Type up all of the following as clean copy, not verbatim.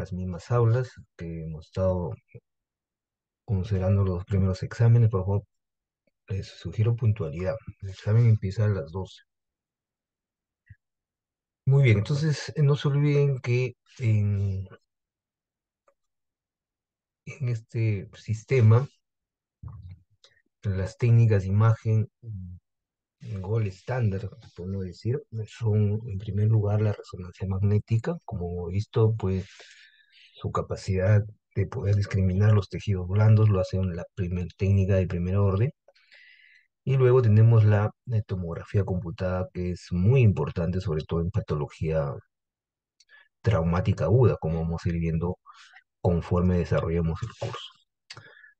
las mismas aulas que hemos estado considerando los primeros exámenes. Por favor, les sugiero puntualidad. El examen empieza a las 12. Muy bien, entonces no se olviden que en este sistema las técnicas de imagen Gold estándar, podemos decir, son en primer lugar la resonancia magnética. Como hemos visto, pues su capacidad de poder discriminar los tejidos blandos lo hace en la primer técnica de primer orden. Y luego tenemos la tomografía computada, que es muy importante, sobre todo en patología traumática aguda, como vamos a ir viendo conforme desarrollemos el curso.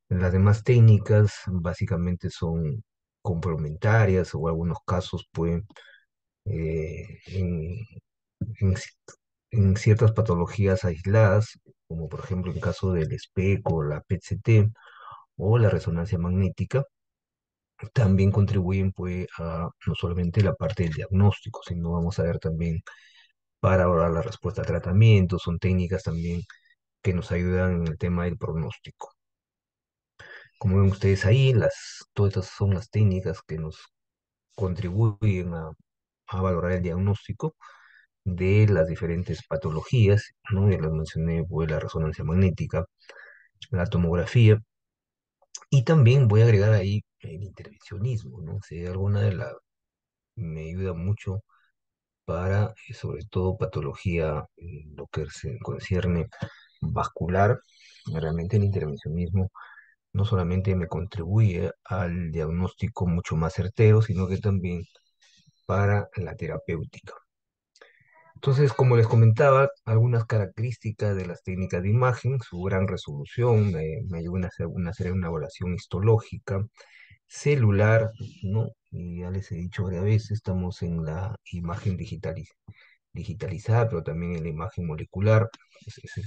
Las demás técnicas básicamente son complementarias o en algunos casos pueden, en, en en ciertas patologías aisladas, como por ejemplo en caso del espejo, la PET-CT o la resonancia magnética, también contribuyen pues, a no solamente la parte del diagnóstico, sino vamos a ver también para ahora la respuesta a tratamiento, son técnicas también que nos ayudan en el tema del pronóstico. Como ven ustedes ahí, todas estas son las técnicas que nos contribuyen a valorar el diagnóstico de las diferentes patologías, ¿no? Ya las mencioné, pues la resonancia magnética, la tomografía, y también voy a agregar ahí el intervencionismo, ¿no? Si alguna de las me ayuda mucho para, sobre todo, patología, lo que se concierne vascular. Realmente el intervencionismo no solamente me contribuye al diagnóstico mucho más certero, sino que también para la terapéutica. Entonces, como les comentaba, algunas características de las técnicas de imagen, su gran resolución, me ayudan a hacer una evaluación histológica, celular, ¿no? Y ya les he dicho varias veces, estamos en la imagen digitalizada, pero también en la imagen molecular.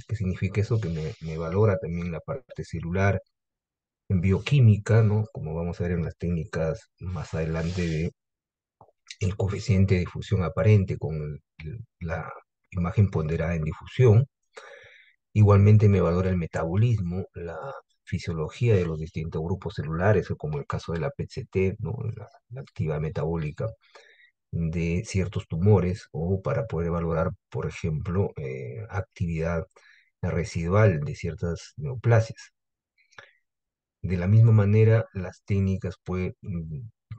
¿Qué significa eso? Que me valora también la parte celular, en bioquímica, ¿no? Como vamos a ver en las técnicas más adelante de el coeficiente de difusión aparente con la imagen ponderada en difusión. Igualmente me valora el metabolismo, la fisiología de los distintos grupos celulares, o como el caso de la PET-CT, ¿no? La actividad metabólica de ciertos tumores, o para poder valorar, por ejemplo, actividad residual de ciertas neoplasias. De la misma manera, las técnicas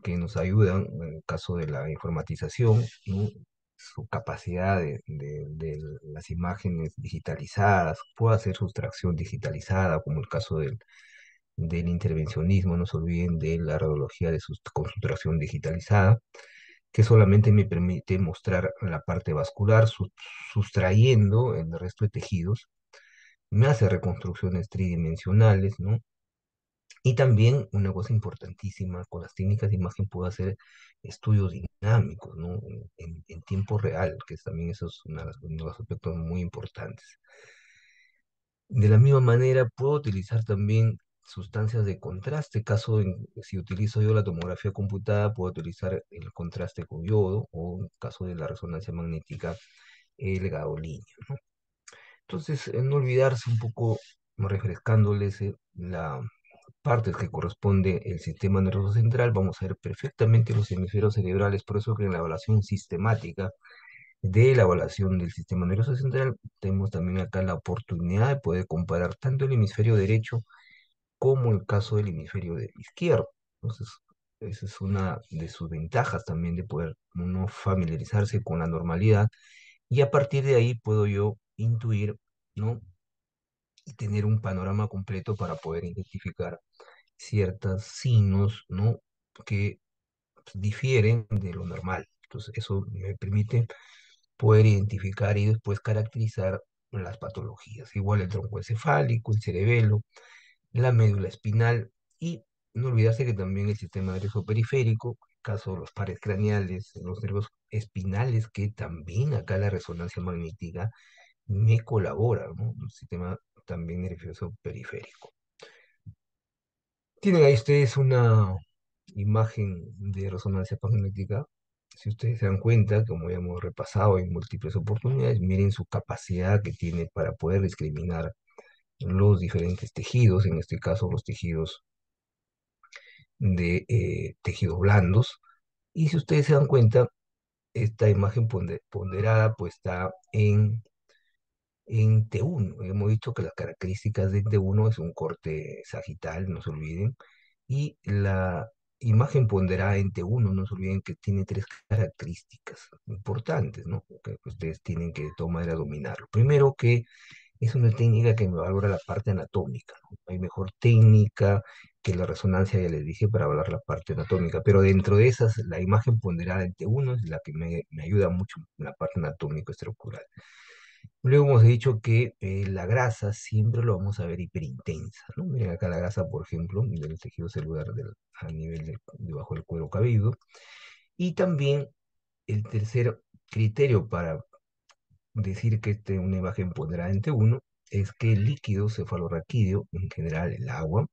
que nos ayudan en el caso de la informatización, ¿no? Su capacidad de las imágenes digitalizadas, puede hacer sustracción digitalizada, como el caso del intervencionismo, no se olviden de la radiología con sustracción digitalizada, que solamente me permite mostrar la parte vascular, sustrayendo el resto de tejidos, me hace reconstrucciones tridimensionales, ¿no? Y también una cosa importantísima, con las técnicas de imagen puedo hacer estudios dinámicos, ¿no? En tiempo real, que también eso es uno de los aspectos muy importantes. De la misma manera, puedo utilizar también sustancias de contraste. Si utilizo yo la tomografía computada, puedo utilizar el contraste con yodo, o en caso de la resonancia magnética, el gadolinio, ¿no? Entonces, no olvidarse un poco, refrescándoles la partes que corresponde el sistema nervioso central, vamos a ver perfectamente los hemisferios cerebrales, por eso que en la evaluación sistemática de la evaluación del sistema nervioso central, tenemos también acá la oportunidad de poder comparar tanto el hemisferio derecho como el caso del hemisferio izquierdo. Entonces, esa es una de sus ventajas también de poder uno familiarizarse con la normalidad, y a partir de ahí puedo yo intuir, ¿no? Y tener un panorama completo para poder identificar ciertos signos, ¿no? Que difieren de lo normal. Entonces, eso me permite poder identificar y después caracterizar las patologías. Igual el troncoencefálico, el cerebelo, la médula espinal, y no olvidarse que también el sistema nervioso periférico, en caso de los pares craneales, los nervios espinales, que también acá la resonancia magnética me colabora, ¿no? El sistema también nervioso periférico. Tienen ahí ustedes una imagen de resonancia magnética. Si ustedes se dan cuenta, como ya hemos repasado en múltiples oportunidades, miren su capacidad que tiene para poder discriminar los diferentes tejidos, en este caso los tejidos de tejidos blandos. Y si ustedes se dan cuenta, esta imagen ponderada pues está en T1. Hemos dicho que las características de T1 es un corte sagital, no se olviden. Y la imagen ponderada en T1, no se olviden que tiene tres características importantes, ¿no? Que ustedes tienen que de todas maneras dominarlo. Primero, que es una técnica que me valora la parte anatómica, ¿no? Hay mejor técnica que la resonancia, ya les dije, para valorar la parte anatómica, pero dentro de esas, la imagen ponderada en T1 es la que me ayuda mucho en la parte anatómico-estructural. Luego hemos dicho que la grasa siempre lo vamos a ver hiperintensa, ¿no? Miren acá la grasa, por ejemplo, del tejido celular a nivel debajo del cuero cabelludo. Y también el tercer criterio para decir que este, una imagen ponderada en T1 es que el líquido cefalorraquídeo, en general el agua,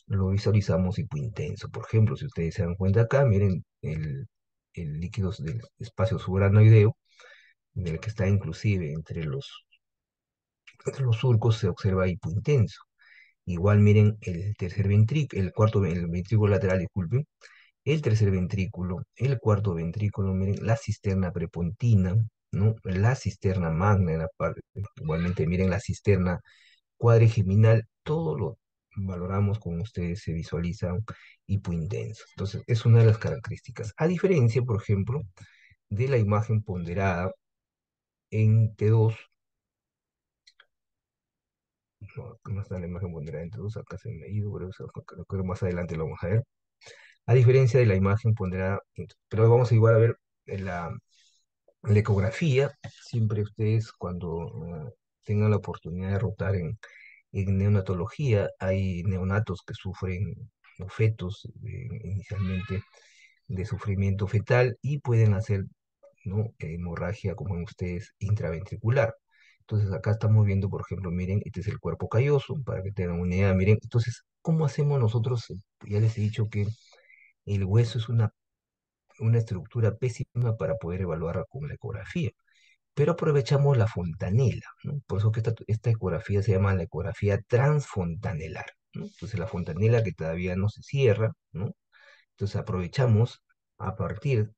lo visualizamos hipointenso. Por ejemplo, si ustedes se dan cuenta acá, miren el líquido del espacio subaracnoideo, del que está inclusive entre los surcos, se observa hipointenso. Igual miren el tercer ventrículo, el ventrículo lateral, disculpen, el tercer ventrículo, el cuarto ventrículo, miren la cisterna prepontina, ¿no? La cisterna magna en la parte, igualmente miren la cisterna cuadrigeminal, todo lo valoramos como ustedes se visualizan hipointenso. Entonces, es una de las características. A diferencia, por ejemplo, de la imagen ponderada en T2, no, acá no está la imagen ponderada en T2, acá se me ha ido, pero eso creo que más adelante lo vamos a ver. A diferencia de la imagen ponderada, pero vamos a igual a ver en la ecografía, siempre ustedes cuando tengan la oportunidad de rotar en neonatología, hay neonatos que sufren, o fetos inicialmente de sufrimiento fetal y pueden hacer, ¿no? Hemorragia, como ven ustedes, intraventricular. Entonces acá estamos viendo, por ejemplo, miren, este es el cuerpo calloso, para que tengan una idea, miren, entonces, ¿cómo hacemos nosotros? Ya les he dicho que el hueso es una estructura pésima para poder evaluar con la ecografía, pero aprovechamos la fontanela, ¿no? Por eso que esta ecografía se llama la ecografía transfontanelar, ¿no? Entonces la fontanela que todavía no se cierra, ¿no? Entonces aprovechamos a partir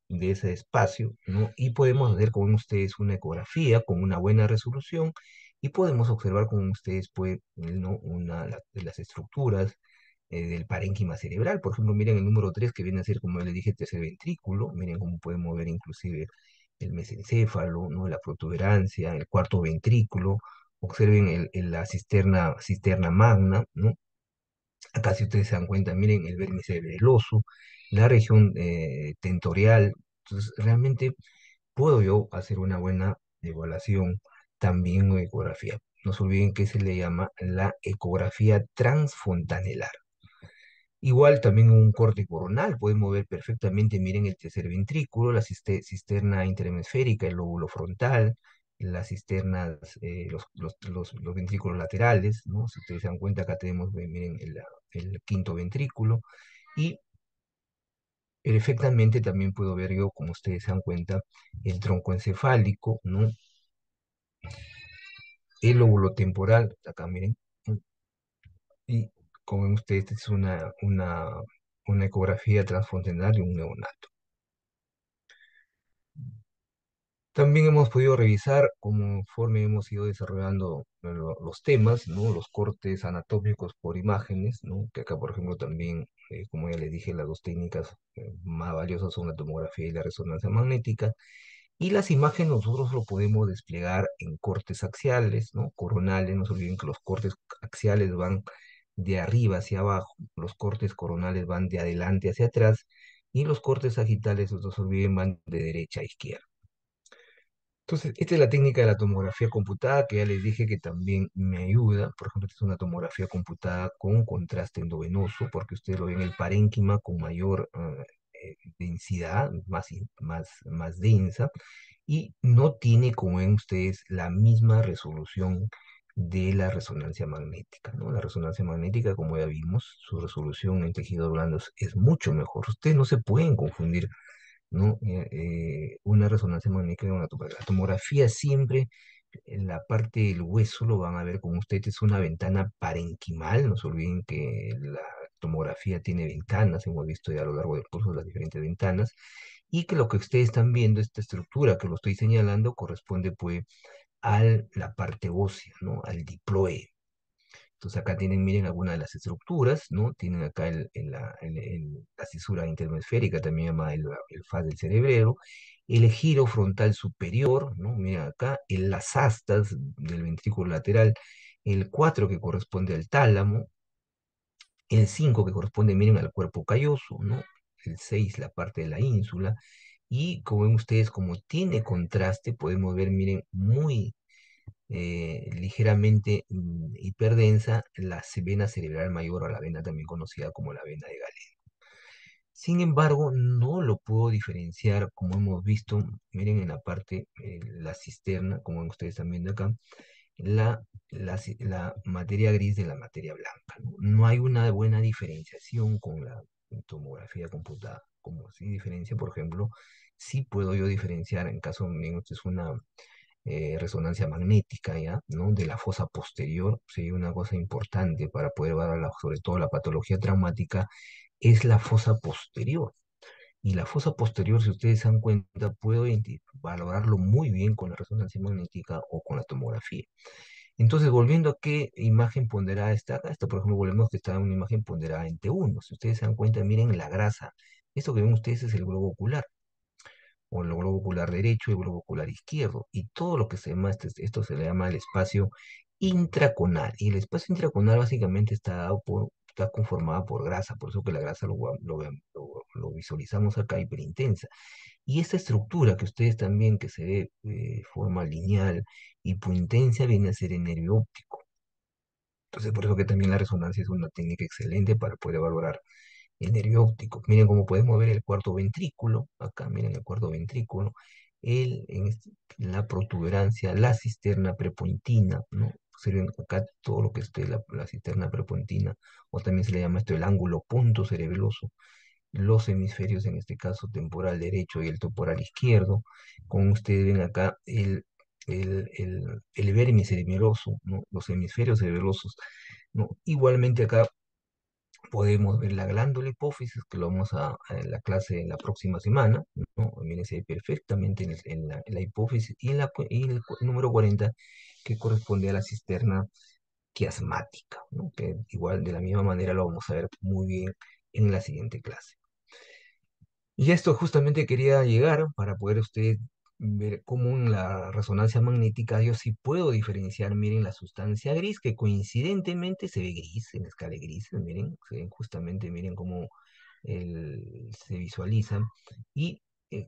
de ese espacio, ¿no? Y podemos hacer con ustedes una ecografía con una buena resolución y podemos observar con ustedes, pues, ¿no? De las estructuras del parénquima cerebral. Por ejemplo, miren el número 3 que viene a ser, como les dije, el tercer ventrículo. Miren cómo podemos ver inclusive el mesencéfalo, ¿no? La protuberancia, el cuarto ventrículo. Observen la cisterna magna, ¿no? Acá si ustedes se dan cuenta, miren el vértice cerebeloso, la región tentorial. Entonces, realmente puedo yo hacer una buena evaluación también en ecografía. No se olviden que se le llama la ecografía transfontanelar. Igual también un corte coronal, podemos ver perfectamente, miren el tercer ventrículo, la cisterna interhemisférica, el lóbulo frontal, las cisternas, los ventrículos laterales, ¿no? Si ustedes se dan cuenta, acá tenemos, miren, el quinto ventrículo, y perfectamente también puedo ver yo, como ustedes se dan cuenta, el tronco encefálico, ¿no? El lóbulo temporal, acá miren, y como ven ustedes, esta es una ecografía transfontanal de un neonato. También hemos podido revisar, conforme hemos ido desarrollando los temas, ¿no? Los cortes anatómicos por imágenes, ¿no? Que acá, por ejemplo, también, como ya les dije, las dos técnicas más valiosas son la tomografía y la resonancia magnética. Y las imágenes nosotros lo podemos desplegar en cortes axiales, ¿no? Coronales, no se olviden que los cortes axiales van de arriba hacia abajo, los cortes coronales van de adelante hacia atrás, y los cortes sagitales, no se olviden, van de derecha a izquierda. Entonces, esta es la técnica de la tomografía computada, que ya les dije que también me ayuda. Por ejemplo, esta es una tomografía computada con contraste endovenoso, porque ustedes lo ven el parénquima con mayor densidad, más densa, y no tiene, como ven ustedes, la misma resolución de la resonancia magnética, ¿no? La resonancia magnética, como ya vimos, su resolución en tejidos blandos es mucho mejor. Ustedes no se pueden confundir ¿no? Una resonancia magnética y una tomografía. La tomografía siempre, en la parte del hueso, lo van a ver con ustedes, es una ventana parenquimal. No se olviden que la tomografía tiene ventanas, hemos visto ya a lo largo del curso las diferentes ventanas, y que lo que ustedes están viendo, esta estructura que lo estoy señalando, corresponde pues a la parte ósea, ¿no? Al diploide. Entonces acá tienen, miren, algunas de las estructuras, ¿no? Tienen acá la cisura interhemisférica, también llamada el faz del cerebro, el giro frontal superior, ¿no? Miren acá, las astas del ventrículo lateral, el 4 que corresponde al tálamo, el 5 que corresponde, miren, al cuerpo calloso, ¿no? El 6 la parte de la ínsula, y como ven ustedes, como tiene contraste, podemos ver, miren, muy ligeramente hiperdensa la vena cerebral mayor, o la vena también conocida como la vena de Galeno. Sin embargo, no lo puedo diferenciar, como hemos visto, miren en la parte, la cisterna, como ustedes están viendo acá, la materia gris de la materia blanca, ¿no? No hay una buena diferenciación con la tomografía computada, como si diferencia, por ejemplo, sí puedo yo diferenciar en caso, miren, esto es una resonancia magnética, ¿ya? ¿No? De la fosa posterior, sería una cosa importante para poder evaluar sobre todo la patología traumática, es la fosa posterior. Y la fosa posterior, si ustedes se dan cuenta, puedo valorarlo muy bien con la resonancia magnética o con la tomografía. Entonces, volviendo a qué imagen ponderada está acá, esta, por ejemplo, volvemos que está en una imagen ponderada en T1. Si ustedes se dan cuenta, miren la grasa. Esto que ven ustedes es el globo ocular, o el globo ocular derecho y el globo ocular izquierdo, y todo lo que se llama, esto se le llama el espacio intraconal, y el espacio intraconal básicamente está conformado por grasa, por eso que la grasa lo visualizamos acá hiperintensa, y esta estructura que ustedes también, que se ve de forma lineal, hipointensa, viene a ser el nervio óptico. Entonces, por eso que también la resonancia es una técnica excelente para poder valorar el nervio óptico. Miren cómo podemos ver el cuarto ventrículo. Acá miren el cuarto ventrículo. La protuberancia, la cisterna prepontina, ¿no? Observen acá todo lo que esté la cisterna prepontina, o también se le llama esto el ángulo punto cerebeloso. Los hemisferios, en este caso temporal derecho y el temporal izquierdo. Como ustedes ven acá, el vértice cerebeloso, ¿no? Los hemisferios cerebelosos, ¿no? Igualmente acá podemos ver la glándula hipófisis, que lo vamos en la clase en la próxima semana, ¿no? Viene ahí perfectamente en la hipófisis, y, y el número 40, que corresponde a la cisterna quiasmática, ¿no? Que igual de la misma manera lo vamos a ver muy bien en la siguiente clase. Y esto justamente quería llegar para poder usted ver cómo en la resonancia magnética yo sí puedo diferenciar, miren, la sustancia gris, que coincidentemente se ve gris en la escala de grises, miren, se ven justamente, miren cómo se visualizan, y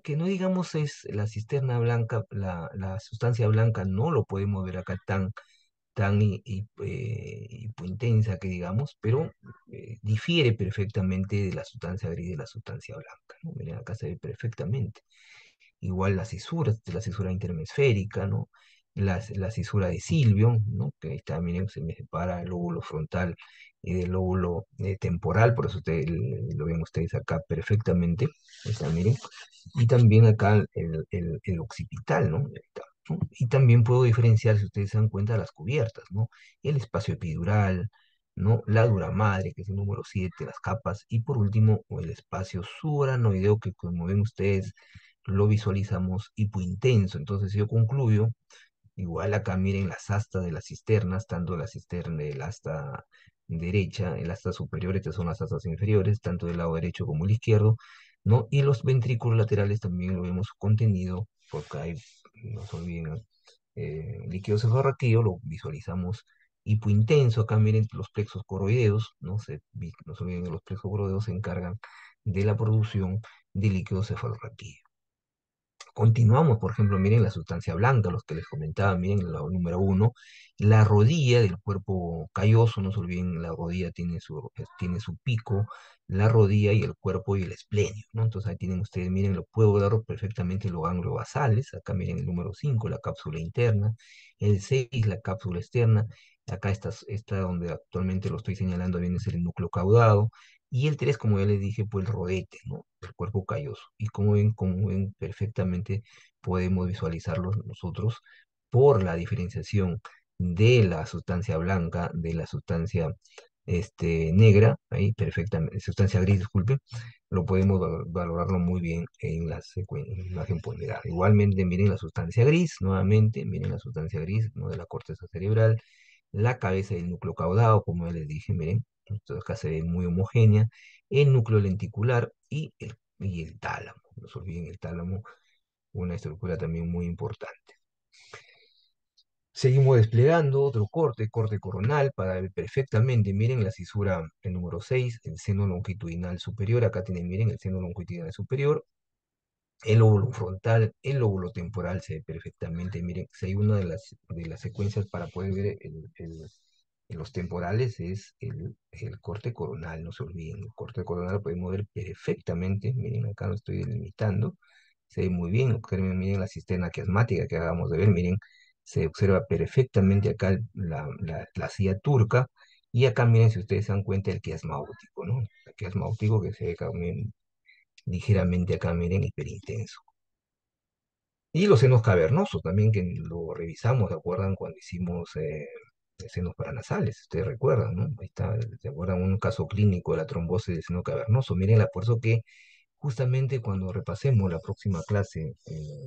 que no digamos es la cisterna blanca, la sustancia blanca no lo podemos ver acá tan hipointensa que digamos, pero difiere perfectamente de la sustancia gris de la sustancia blanca, ¿no? Miren, acá se ve perfectamente. Igual las cisuras, la cisura interhemisférica, ¿no? La cisura de Sylvium, ¿no? Que ahí está, miren, se me separa el lóbulo frontal y del lóbulo temporal, por eso lo ven ustedes acá perfectamente. Ahí está, miren. Y también acá el occipital, ¿no? Ahí está, ¿no? Y también puedo diferenciar, si ustedes se dan cuenta, las cubiertas, ¿no? El espacio epidural, ¿no? La dura madre, que es el número 7, las capas, y por último, el espacio subaranoideo, que como ven ustedes, lo visualizamos hipointenso. Entonces yo concluyo, igual acá miren las astas de las cisternas, tanto la cisterna del asta derecha, el asta superior, estas son las astas inferiores, tanto del lado derecho como el izquierdo, ¿no? Y los ventrículos laterales también lo vemos contenido, porque hay, no se olviden, líquido cefalorraquídeo, lo visualizamos hipointenso. Acá miren los plexos coroideos, ¿no? No se olviden que los plexos coroideos se encargan de la producción de líquido cefalorraquídeo. Continuamos, por ejemplo, miren la sustancia blanca, los que les comentaba, miren la número 1, la rodilla del cuerpo calloso, no se olviden, la rodilla tiene su pico, la rodilla y el cuerpo y el esplenio, ¿no? Entonces ahí tienen ustedes, miren, lo puedo ver perfectamente los ganglios basales, acá miren el número 5, la cápsula interna, el 6, la cápsula externa, acá esta donde actualmente lo estoy señalando, viene a ser el núcleo caudado, Y el 3 como ya les dije, pues el rodete, ¿no? El cuerpo calloso. Y como ven, perfectamente podemos visualizarlos nosotros por la diferenciación de la sustancia blanca, de la sustancia negra, ahí perfectamente, sustancia gris, disculpe, lo podemos valorarlo muy bien en la imagen ponderada. Igualmente, miren la sustancia gris, nuevamente, miren la sustancia gris, ¿no? De la corteza cerebral, la cabeza del núcleo caudado, como ya les dije, miren, esto acá se ve muy homogénea, el núcleo lenticular y el tálamo. No se olviden el tálamo, una estructura también muy importante. Seguimos desplegando otro corte coronal para ver perfectamente, miren la cisura el número 6, el seno longitudinal superior, acá tienen, miren el seno longitudinal superior, el lóbulo frontal, el lóbulo temporal se ve perfectamente. Miren, si hay una de las secuencias para poder ver los temporales es el corte coronal, no se olviden. El corte coronal lo podemos ver perfectamente. Miren, acá lo estoy delimitando. Se ve muy bien. Observen, miren la cisterna quiasmática que acabamos de ver. Miren, se observa perfectamente acá la silla turca. Y acá miren, si ustedes se dan cuenta, el quiasma óptico, ¿no? El quiasma óptico que se ve acá, miren, ligeramente acá, miren, hiperintenso. Y los senos cavernosos también, que lo revisamos, ¿se acuerdan? Cuando hicimos senos paranasales, ustedes recuerdan, ¿no? Ahí está, ¿se acuerdan? Un caso clínico de la trombosis del seno cavernoso. Miren, por eso que justamente cuando repasemos la próxima clase,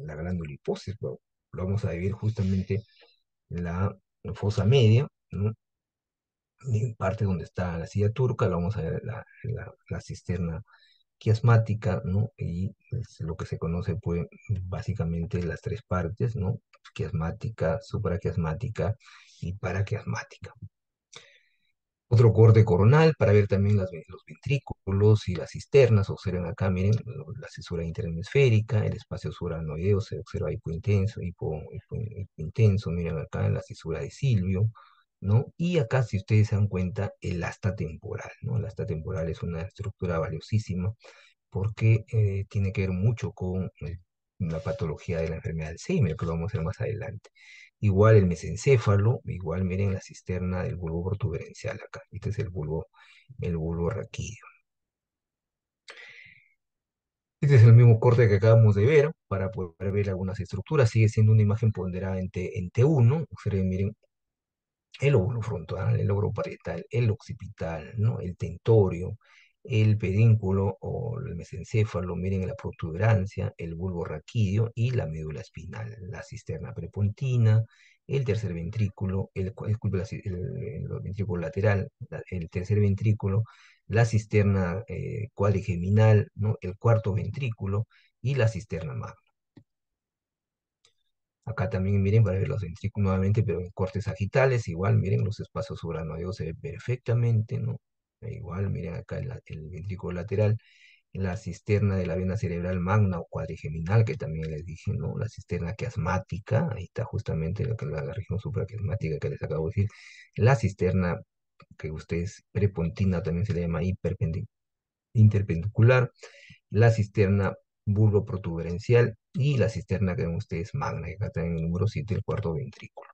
la glándula hipófisis, lo vamos a vivir justamente en la fosa media, ¿no? Y en parte donde está la silla turca, lo vamos a ver la cisterna quiasmática, ¿no? Y es lo que se conoce, pues, básicamente las tres partes, ¿no? Quiasmática, supraquiasmática y paraquiasmática. Otro corte coronal para ver también los ventrículos y las cisternas. Observen acá, miren, la cisura interhemisférica, el espacio suranoideo se observa hipointenso, hipointenso, miren acá en la cisura de Silvio, ¿no? Y acá, si ustedes se dan cuenta, el asta temporal, ¿no? El asta temporal es una estructura valiosísima porque tiene que ver mucho con la patología de la enfermedad de Alzheimer, que lo vamos a ver más adelante. Igual el mesencéfalo, igual miren la cisterna del bulbo protuberencial acá. Este es el bulbo raquídeo. Este es el mismo corte que acabamos de ver para poder ver algunas estructuras. Sigue siendo una imagen ponderada en T1. Observen, miren, el lóbulo frontal, el lóbulo parietal, el occipital, ¿no? El tentorio, el pedúnculo o el mesencéfalo, miren la protuberancia, el bulbo raquídeo y la médula espinal, la cisterna prepontina, el tercer ventrículo, disculpe, el ventrículo lateral, el tercer ventrículo, la cisterna cuadrigeminal, ¿no? El cuarto ventrículo y la cisterna magna. Acá también miren para ver los ventrículos nuevamente, pero en cortes sagitales, igual miren los espacios subranoideos se ven perfectamente, ¿no? Igual miren acá el ventrículo lateral, la cisterna de la vena cerebral magna o cuadrigeminal, que también les dije, ¿no? La cisterna quiasmática, ahí está justamente la región supraquiasmática que les acabo de decir, la cisterna que ustedes prepontina también se le llama interpendicular, la cisterna bulboprotuberencial y la cisterna que ven ustedes magna, que acá está en el número 7, el cuarto ventrículo.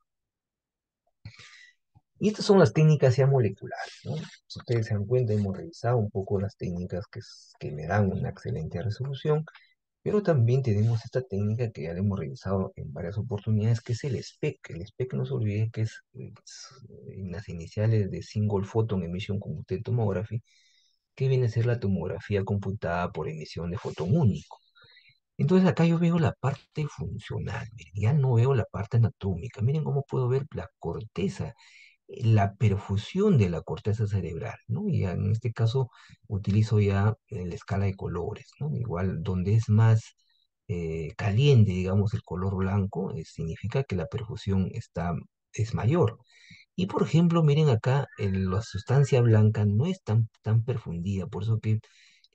Y estas son las técnicas ya moleculares, ¿no? Si ustedes se dan cuenta, hemos revisado un poco las técnicas que me dan una excelente resolución, pero también tenemos esta técnica que ya la hemos revisado en varias oportunidades, que es el SPEC. El SPEC, no se olvide que es en las iniciales de Single Photon Emission Computed Tomography, que viene a ser la tomografía computada por emisión de fotón único. Entonces acá yo veo la parte funcional, miren, ya no veo la parte anatómica. Miren cómo puedo ver la corteza, la perfusión de la corteza cerebral, ¿no? Y ya en este caso utilizo ya la escala de colores, ¿no? Igual donde es más caliente, digamos, el color blanco, significa que la perfusión es mayor. Y por ejemplo, miren acá, la sustancia blanca no es tan perfundida, por eso que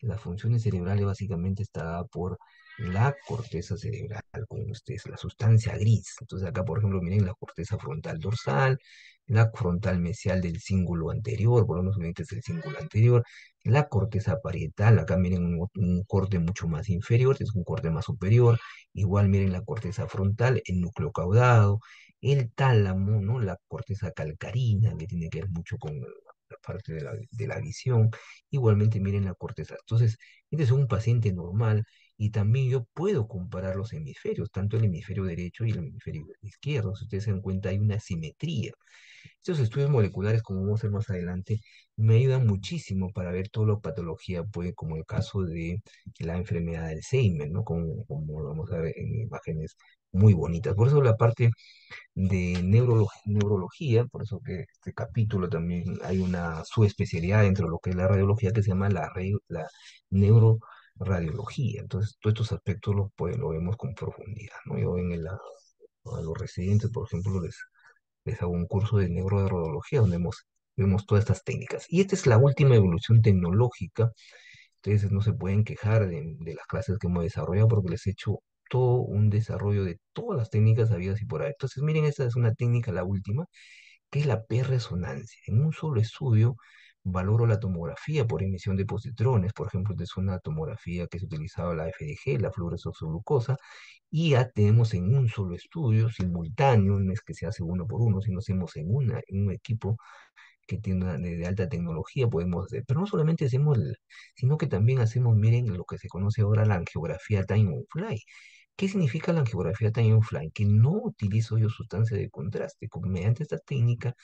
las funciones cerebrales básicamente está dada por la corteza cerebral, como ustedes, la sustancia gris. Entonces acá, por ejemplo, miren la corteza frontal dorsal, la frontal mesial del cíngulo anterior, por lo menos este es el cíngulo anterior, la corteza parietal, acá miren un corte mucho más inferior, este es un corte más superior, igual miren la corteza frontal, el núcleo caudado, el tálamo, ¿no? La corteza calcarina, que tiene que ver mucho con la parte de la visión, igualmente miren la corteza. Entonces, este es un paciente normal y también yo puedo comparar los hemisferios, tanto el hemisferio derecho y el hemisferio izquierdo. Si ustedes se dan cuenta, hay una simetría. Estos estudios moleculares, como vamos a ver más adelante, me ayudan muchísimo para ver toda la patología, pues, como el caso de la enfermedad de Alzheimer, ¿no? Como lo vamos a ver en imágenes muy bonitas. Por eso la parte de neurología, por eso que este capítulo también hay una subespecialidad dentro de lo que es la radiología que se llama la neuroradiología. Entonces, todos estos aspectos pues, lo vemos con profundidad, ¿no? Yo a los residentes, por ejemplo, les hago un curso de neuroradiología donde vemos todas estas técnicas. Y esta es la última evolución tecnológica. Ustedes no se pueden quejar de las clases que hemos desarrollado porque les he hecho todo un desarrollo de todas las técnicas habidas y por ahí. Entonces, miren, esta es una técnica, la última, que es la P-resonancia. En un solo estudio valoro la tomografía por emisión de positrones. Por ejemplo, esta es una tomografía que se utilizaba la FDG, la fluoresceoxiglucosa, y ya tenemos en un solo estudio simultáneo, no es que se hace uno por uno, sino hacemos en un equipo que tiene de alta tecnología, podemos hacer. Pero no solamente hacemos, sino que también hacemos, miren, lo que se conoce ahora la angiografía time on fly. ¿Qué significa la angiografía time on fly? Que no utilizo yo sustancia de contraste. Mediante esta técnica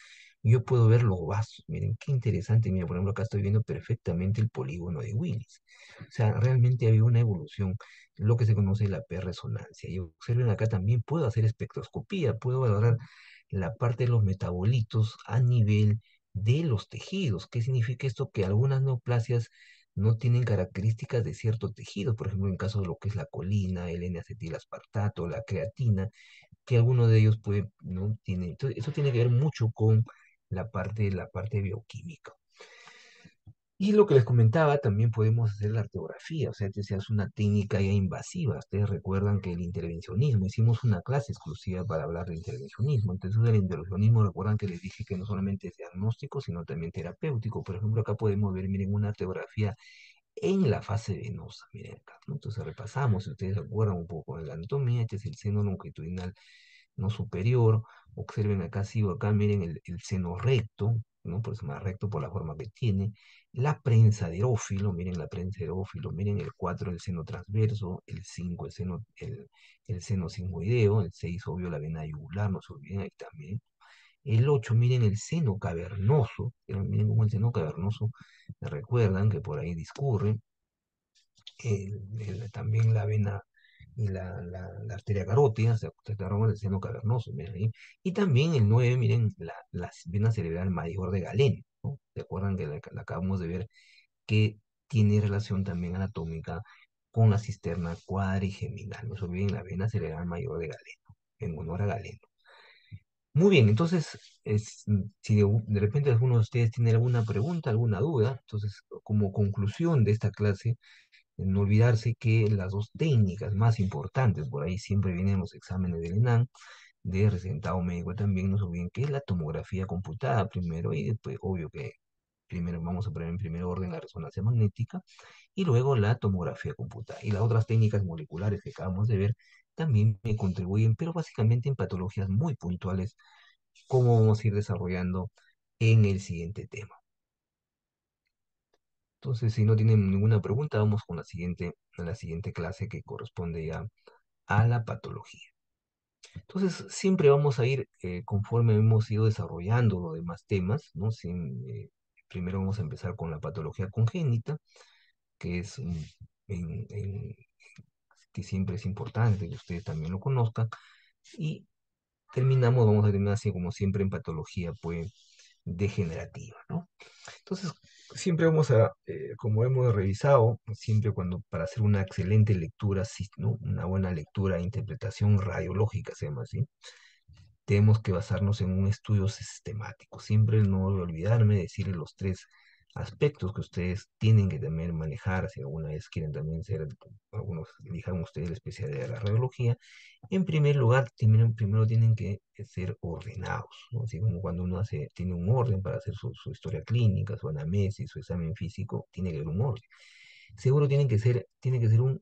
yo puedo ver los vasos. Miren, qué interesante. Mira, por ejemplo, acá estoy viendo perfectamente el polígono de Willis. O sea, realmente había una evolución, lo que se conoce la P-resonancia. Y observen acá también puedo hacer espectroscopía, puedo valorar la parte de los metabolitos a nivel de los tejidos. ¿Qué significa esto? Que algunas neoplasias no tienen características de cierto tejido, por ejemplo, en caso de lo que es la colina, el N-acetilaspartato, la creatina, que alguno de ellos puede, no tiene, entonces, eso tiene que ver mucho con la parte bioquímica. Y lo que les comentaba, también podemos hacer la arteografía, o sea, que se hace una técnica ya invasiva. Ustedes recuerdan que el intervencionismo, hicimos una clase exclusiva para hablar de intervencionismo. Entonces, el intervencionismo, recuerdan que les dije que no solamente es diagnóstico, sino también terapéutico. Por ejemplo, acá podemos ver, miren, una arteografía en la fase venosa, miren acá, ¿no? Entonces repasamos, si ustedes recuerdan un poco de la anatomía, este es el seno longitudinal no superior, observen acá, sigo acá, miren el seno recto, ¿no? Por eso más recto por la forma que tiene, la prensa de ófilo, miren la prensa de ófilo, miren el 4 el seno transverso, el 5 el seno sigmoideo, el 6 obvio la vena yugular, no se olviden ahí también, el 8 miren el seno cavernoso, miren cómo el seno cavernoso, recuerdan que por ahí discurre, también la vena y la arteria carótida, o sea, ustedes agarran el seno cavernoso, miren ahí. Y también el 9 miren, la vena cerebral mayor de Galeno, ¿no? ¿Se acuerdan que la acabamos de ver que tiene relación también anatómica con la cisterna cuadrigeminal? No se olviden la vena cerebral mayor de Galeno, en honor a Galeno. Muy bien, entonces, si de repente alguno de ustedes tiene alguna pregunta, alguna duda, entonces, como conclusión de esta clase, no olvidarse que las dos técnicas más importantes, por ahí siempre vienen los exámenes del ENAM, de recentado médico también, no se olviden que es la tomografía computada primero y después, obvio que primero vamos a poner en primer orden la resonancia magnética y luego la tomografía computada. Y las otras técnicas moleculares que acabamos de ver también me contribuyen, pero básicamente en patologías muy puntuales, como vamos a ir desarrollando en el siguiente tema. Entonces, si no tienen ninguna pregunta, vamos con a la siguiente clase que corresponde ya a la patología. Entonces, siempre vamos a ir conforme hemos ido desarrollando los demás temas, ¿no? Primero vamos a empezar con la patología congénita, que es que siempre es importante que ustedes también lo conozcan, y vamos a terminar así como siempre en patología, pues, degenerativa, ¿no? Entonces, siempre vamos como hemos revisado, siempre para hacer una excelente lectura, ¿no? Una buena lectura e interpretación radiológica, se llama así, tenemos que basarnos en un estudio sistemático. Siempre no voy a olvidarme de decirles los tres aspectos que ustedes tienen que también manejar, si alguna vez quieren también ser, algunos elijan ustedes la especialidad de la radiología. En primer lugar, primero tienen que ser ordenados, ¿no? Así como cuando uno tiene un orden para hacer su historia clínica, su anamnesis, su examen físico, tiene que haber un orden. Seguro tiene que ser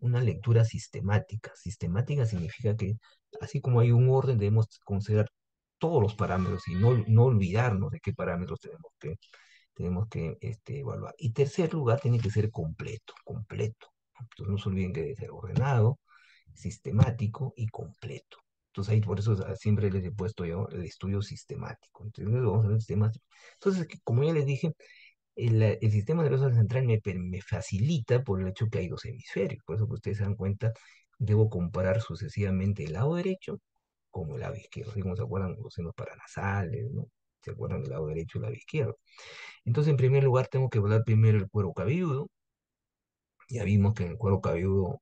una lectura sistemática. Sistemática significa que, así como hay un orden, debemos considerar todos los parámetros y no olvidarnos de qué parámetros tenemos que tenemos que evaluar. Y tercer lugar, tiene que ser completo, completo. Entonces no se olviden que debe ser ordenado, sistemático y completo. Entonces ahí por eso siempre les he puesto yo el estudio sistemático. Entonces vamos a ver sistemático. Entonces, como ya les dije, el sistema nervioso central me facilita por el hecho que hay dos hemisferios. Por eso que ustedes se dan cuenta, debo comparar sucesivamente el lado derecho como el lado izquierdo. Así como se acuerdan los senos paranasales, ¿no? Se acuerdan del lado derecho y el lado izquierdo. Entonces, en primer lugar, tengo que hablar primero el cuero cabelludo. Ya vimos que en el cuero cabelludo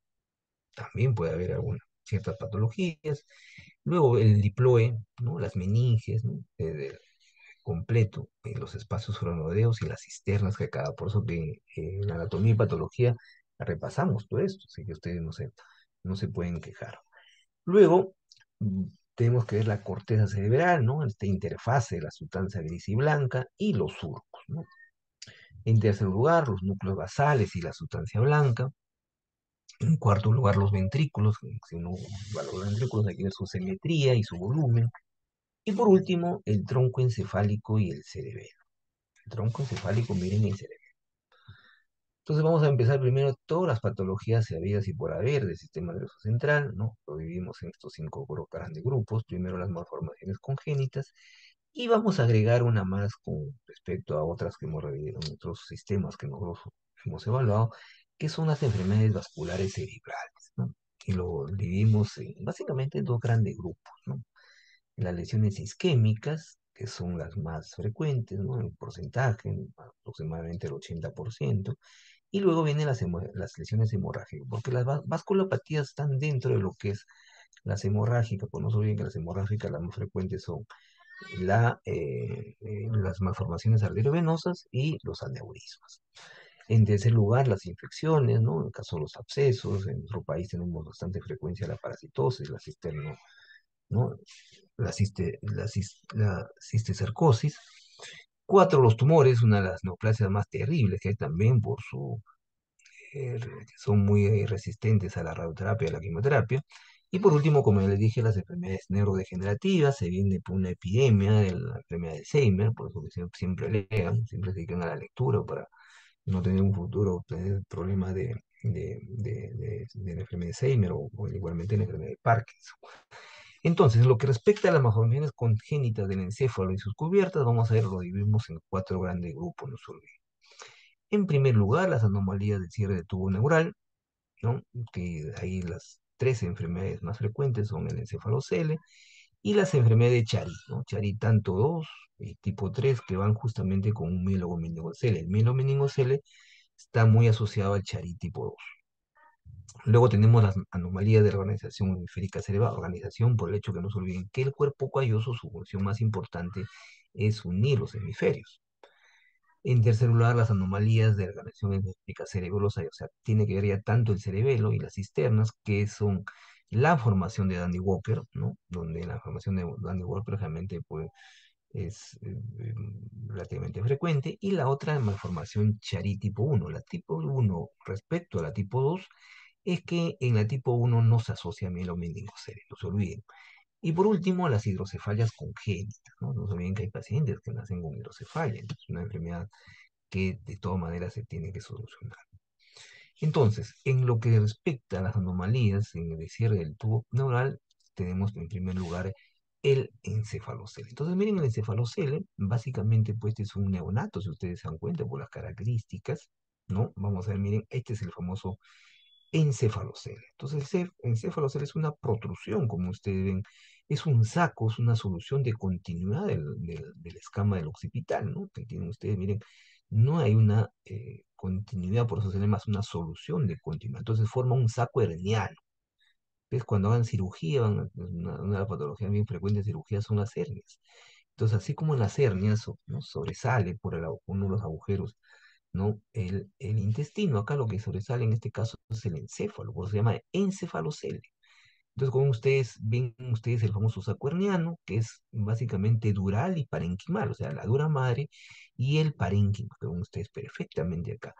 también puede haber algunas ciertas patologías. Luego el diploe, ¿no? Las meninges, ¿no? Completo, los espacios floronodeos y las cisternas que cada, por eso que en anatomía y patología repasamos todo esto, así que ustedes no se pueden quejar. Luego, mm, tenemos que ver la corteza cerebral, ¿no? Esta interfase de la sustancia gris y blanca y los surcos, ¿no? En tercer lugar, los núcleos basales y la sustancia blanca. En cuarto lugar, los ventrículos. Si uno valora los ventrículos, hay que ver su simetría y su volumen. Y por último, el tronco encefálico y el cerebelo. El tronco encefálico, miren el cerebelo. Entonces vamos a empezar primero todas las patologías habidas y por haber del sistema nervioso central, ¿no? Lo dividimos en estos cinco grandes grupos. Primero las malformaciones congénitas y vamos a agregar una más con respecto a otras que hemos revivido en otros sistemas que nosotros hemos evaluado, que son las enfermedades vasculares cerebrales, ¿no? Y lo dividimos básicamente en dos grandes grupos, ¿no? Las lesiones isquémicas, que son las más frecuentes, ¿no? En porcentaje, aproximadamente el 80%. Y luego vienen las lesiones hemorrágicas, porque las vasculopatías están dentro de lo que es las hemorrágicas, pues no se olviden que las hemorrágicas las más frecuentes son las malformaciones arteriovenosas y los aneurismas. En tercer lugar, las infecciones, ¿no? En el caso de los abscesos, en nuestro país tenemos bastante frecuencia la parasitosis, la cisterno, ¿no? La cisticercosis. Cuatro, los tumores, una de las neoplasias más terribles que hay también por que son muy resistentes a la radioterapia y a la quimioterapia. Y por último, como ya les dije, las enfermedades neurodegenerativas, se viene por una epidemia de la enfermedad de Alzheimer, por eso que siempre lean, siempre se dedican a la lectura para no tener un futuro, tener problemas de la enfermedad de Alzheimer o igualmente la enfermedad de Parkinson. Entonces, en lo que respecta a las malformaciones congénitas del encéfalo y sus cubiertas, vamos a ver, lo dividimos en cuatro grandes grupos, no se olviden. En primer lugar, las anomalías del cierre de tubo neural, ¿no? Que ahí las tres enfermedades más frecuentes son el encefalocele y las enfermedades de Chari, ¿no? Chari tanto 2 y tipo 3 que van justamente con un mielomeningocele. El mielomeningocele está muy asociado al Chari tipo 2. Luego tenemos las anomalías de la organización hemisférica cerebral, organización por el hecho que no se olviden que el cuerpo calloso, su función más importante es unir los hemisferios. En tercer lugar, las anomalías de la organización hemisférica cerebelosa, o sea, tiene que ver ya tanto el cerebelo y las cisternas, que son la formación de Dandy Walker, ¿no? Donde la formación de Dandy Walker realmente pues, es relativamente frecuente, y la otra malformación Chiari tipo 1. La tipo 1 respecto a la tipo 2 es que en la tipo 1 no se asocia mielomeningocele, no se olviden. Y por último, las hidrocefalias congénitas, ¿no? No se olviden que hay pacientes que nacen con hidrocefalia, es una enfermedad que de todas maneras se tiene que solucionar. Entonces, en lo que respecta a las anomalías en el cierre del tubo neural, tenemos en primer lugar el encefalocele. Entonces, miren, el encefalocele, básicamente, pues, es un neonato, si ustedes se dan cuenta por las características, ¿no? Vamos a ver, miren, este es el famoso encefalocele. Entonces, el encefalocele es una protrusión, como ustedes ven, es un saco, es una solución de continuidad del escama del occipital, ¿no? Que tienen ustedes, miren, no hay una continuidad, por eso se llama más una solución de continuidad. Entonces forma un saco herniano. Entonces, cuando hagan cirugía, una de las patologías bien frecuentes de cirugía son las hernias. Entonces, así como en las hernias, ¿no? Sobresale por uno de los agujeros, ¿no? El intestino, acá lo que sobresale en este caso es el encéfalo, por eso se llama encefalocele. Entonces, como ustedes ven ustedes el famoso saco herniano, que es básicamente dural y parenquimal, o sea, la dura madre y el parénquima, que ven ustedes perfectamente acá.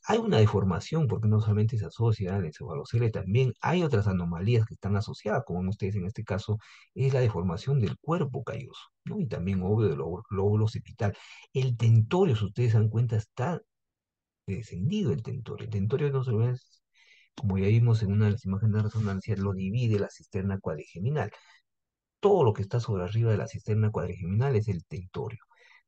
Hay una deformación, porque no solamente se asocia al encefalocele, también hay otras anomalías que están asociadas, como ven ustedes en este caso, es la deformación del cuerpo calloso, ¿no? Y también, obvio, del lóbulo occipital. El tentorio, si ustedes se dan cuenta, está descendido el tentorio. El tentorio no solo es, como ya vimos en una de las imágenes de resonancia, lo divide la cisterna cuadrigeminal. Todo lo que está sobre arriba de la cisterna cuadrigeminal es el tentorio,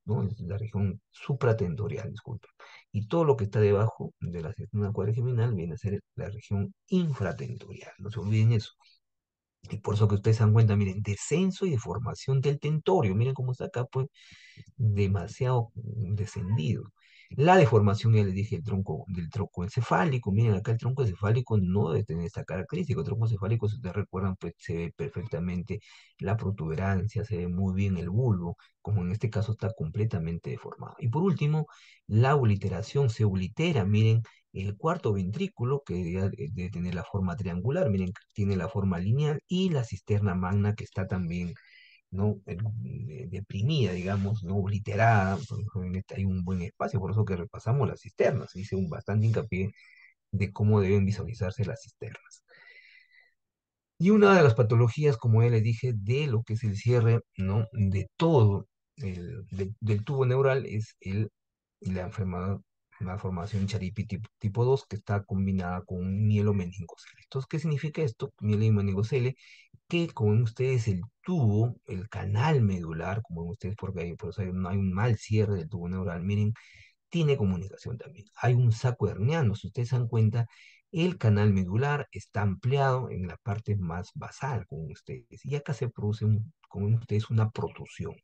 ¿no? Es la región supratentorial, disculpen. Y todo lo que está debajo de la cisterna cuadrigeminal viene a ser la región infratentorial. No se olviden eso. Y por eso que ustedes se dan cuenta, miren, descenso y deformación del tentorio. Miren cómo está acá, pues, demasiado descendido. La deformación, ya les dije, el tronco, del tronco encefálico. Miren, acá el tronco encefálico no debe tener esta característica. El tronco encefálico, si ustedes recuerdan, pues se ve perfectamente la protuberancia, se ve muy bien el bulbo, como en este caso está completamente deformado. Y por último, la obliteración se oblitera. Miren, el cuarto ventrículo, que debe tener la forma triangular, miren, tiene la forma lineal, y la cisterna magna, que está también, ¿no? Deprimida, digamos, no obliterada, por eso hay un buen espacio, por eso que repasamos las cisternas, hice un bastante hincapié de cómo deben visualizarse las cisternas. Y una de las patologías, como ya les dije, de lo que es el cierre, ¿no? De todo del tubo neural es la enfermedad, la formación Charipi tipo 2, que está combinada con un mielomeningocele. Entonces, ¿qué significa esto? Mielomeningocele, que como ven ustedes el tubo, el canal medular, como ven ustedes, porque por eso hay un mal cierre del tubo neural, miren, tiene comunicación también. Hay un saco herniano, si ustedes se dan cuenta, el canal medular está ampliado en la parte más basal, como ustedes, y acá se produce, como ven ustedes, una protrusión,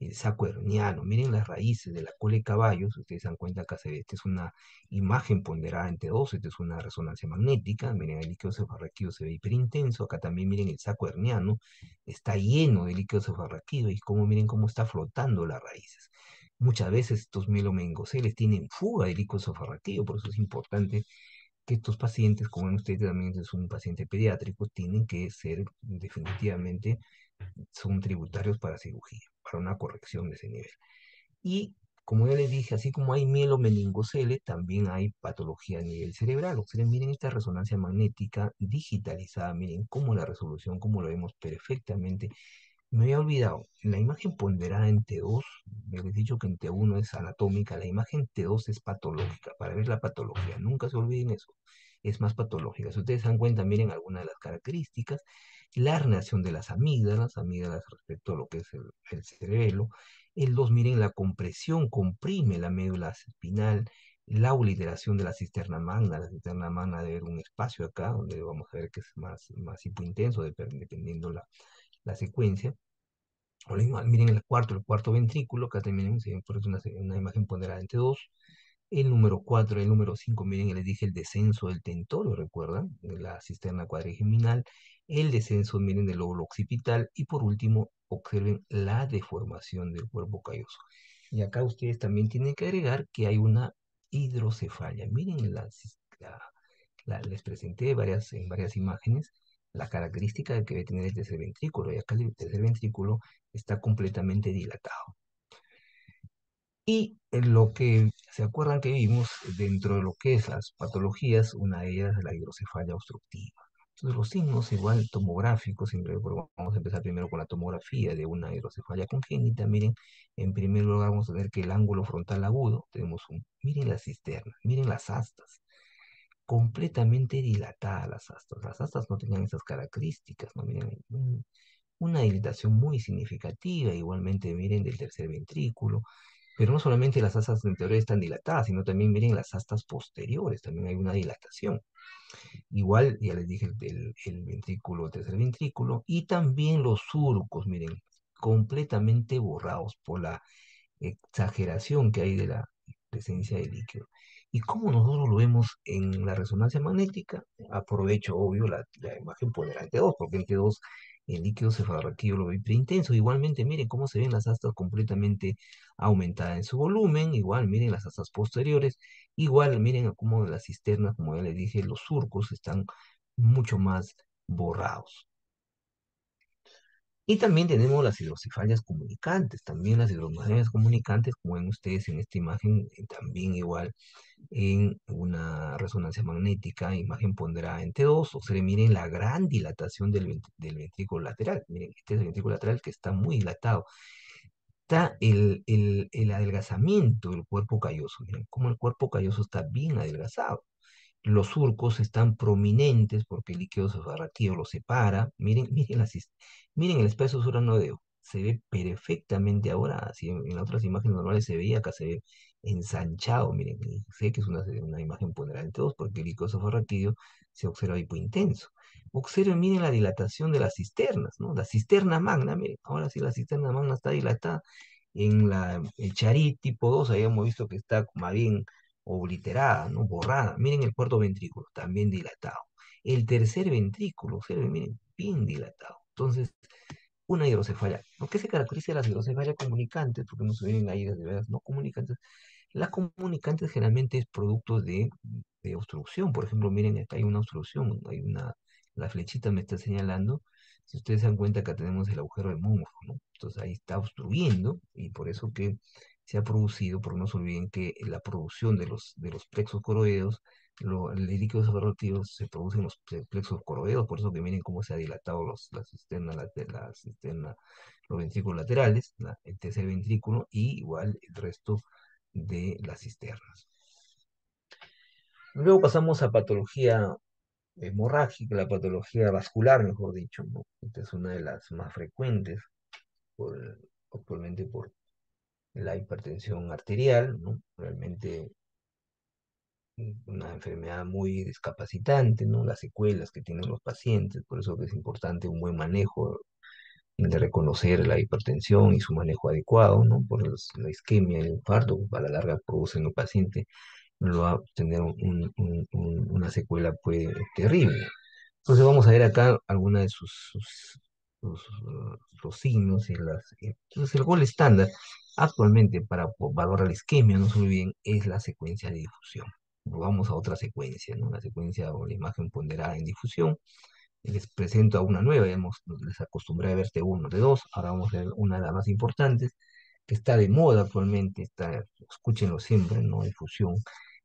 el saco herniano. Miren las raíces de la cola de caballo, si ustedes se dan cuenta, acá se ve, esta es una imagen ponderada en T2, esta es una resonancia magnética. Miren, el líquido cefalorraquídeo se ve hiperintenso. Acá también miren el saco herniano, está lleno de líquido cefalorraquídeo, y como miren cómo está flotando las raíces. Muchas veces estos mielomengoceles tienen fuga de líquido cefalorraquídeo, por eso es importante que estos pacientes, como ven ustedes, también es un paciente pediátrico, tienen que ser definitivamente, son tributarios para cirugía, para una corrección de ese nivel. Y como ya les dije, así como hay mielomeningocele, también hay patología a nivel cerebral. Ustedes miren esta resonancia magnética digitalizada, miren cómo la resolución, cómo lo vemos perfectamente. Me había olvidado, la imagen ponderada en T2, me habéis dicho que en T1 es anatómica, la imagen T2 es patológica, para ver la patología, nunca se olviden eso, es más patológica. Si ustedes se dan cuenta, miren algunas de las características, la herniación de las amígdalas respecto a lo que es el cerebelo. El 2, miren, la compresión comprime la médula espinal, la obliteración de la cisterna magna debe haber un espacio acá, donde vamos a ver que es más hipointenso, dependiendo la secuencia. Miren el cuarto ventrículo, acá también se ve por eso una imagen ponderada entre dos. El número 4, el número 5, miren, les dije el descenso del tentorio, ¿recuerdan? De la cisterna cuadrigeminal, el descenso, miren, del lóbulo occipital, y por último, observen la deformación del cuerpo calloso. Y acá ustedes también tienen que agregar que hay una hidrocefalia. Miren les presenté en varias imágenes la característica que debe tener el tercer ventrículo, y acá el tercer ventrículo está completamente dilatado. Y en lo que se acuerdan que vimos dentro de lo que es las patologías, una de ellas es la hidrocefalia obstructiva. Entonces, los signos igual tomográficos, siempre vamos a empezar primero con la tomografía de una hidrocefalia congénita. Miren, en primer lugar vamos a ver que el ángulo frontal agudo, miren las cisternas, miren las astas, completamente dilatadas las astas. Las astas no tenían esas características, ¿no? Miren, una dilatación muy significativa, igualmente miren del tercer ventrículo, pero no solamente las astas anteriores están dilatadas, sino también miren las astas posteriores, también hay una dilatación. Igual, ya les dije, el ventrículo, el tercer ventrículo, y también los surcos, miren, completamente borrados por la exageración que hay de la presencia de líquido. ¿Y cómo nosotros lo vemos en la resonancia magnética? Aprovecho, obvio, la imagen ponderante 2, porque en T2 el líquido cefalorraquídeo lo ve intenso. Igualmente, miren cómo se ven las astas completamente aumentadas en su volumen. Igual, miren las astas posteriores. Igual, miren cómo las cisternas, como ya les dije, los surcos están mucho más borrados. Y también tenemos las hidrocefalias comunicantes, también las hidrocefalias comunicantes, como ven ustedes en esta imagen, también igual en una resonancia magnética, imagen ponderada en T2, observen, miren la gran dilatación del ventrículo lateral, miren, este es el ventrículo lateral que está muy dilatado, está el adelgazamiento del cuerpo calloso, miren cómo el cuerpo calloso está bien adelgazado. Los surcos están prominentes porque el líquido cefalorraquídeo los separa. Miren el espacio suranodeo. Se ve perfectamente ahora. Así en otras imágenes normales se veía, acá se ve ensanchado. Miren, y sé que es una imagen ponderada entre dos porque el líquido cefalorraquídeo se observa hipointenso. Observen, miren la dilatación de las cisternas, ¿no? La cisterna magna, miren, ahora sí la cisterna magna está dilatada. El Charit tipo 2 habíamos visto que está más bien obliterada, ¿no? Borrada. Miren el cuarto ventrículo, también dilatado. El tercer ventrículo, observen, miren, bien dilatado. Entonces, una hidrocefalia. ¿Por qué se caracteriza las hidrocefalias comunicantes? Porque no se ven ahí las de no comunicantes. Las comunicantes generalmente es producto de obstrucción. Por ejemplo, miren, acá hay una obstrucción, la flechita me está señalando. Si ustedes se dan cuenta, acá tenemos el agujero de Monro, ¿no? Entonces ahí está obstruyendo y por eso que se ha producido, porque no se olviden que la producción de los plexos coroideos, el líquido cefalorraquídeo se produce en los plexos coroideos, por eso que miren cómo se ha dilatado la cisterna, la cisterna, los ventrículos laterales, el tercer ventrículo y igual el resto de las cisternas. Luego pasamos a patología hemorrágica, la patología vascular, mejor dicho, ¿no? Esta es una de las más frecuentes actualmente por la hipertensión arterial, ¿no? Realmente una enfermedad muy discapacitante, ¿no? Las secuelas que tienen los pacientes, por eso que es importante un buen manejo de reconocer la hipertensión y su manejo adecuado, ¿no? Por la isquemia y el infarto, a la larga producen en el paciente lo va a tener una secuela pues, terrible. Entonces vamos a ver acá alguna de los signos entonces el gol estándar actualmente para valorar la isquemia, no se olviden, es la secuencia de difusión. Vamos a otra secuencia, ¿no? La secuencia o la imagen ponderada en difusión. Les presento a una nueva, les acostumbré a ver T1, T2, ahora vamos a ver una de las más importantes, que está de moda actualmente, escúchenlo siempre, ¿no? Difusión,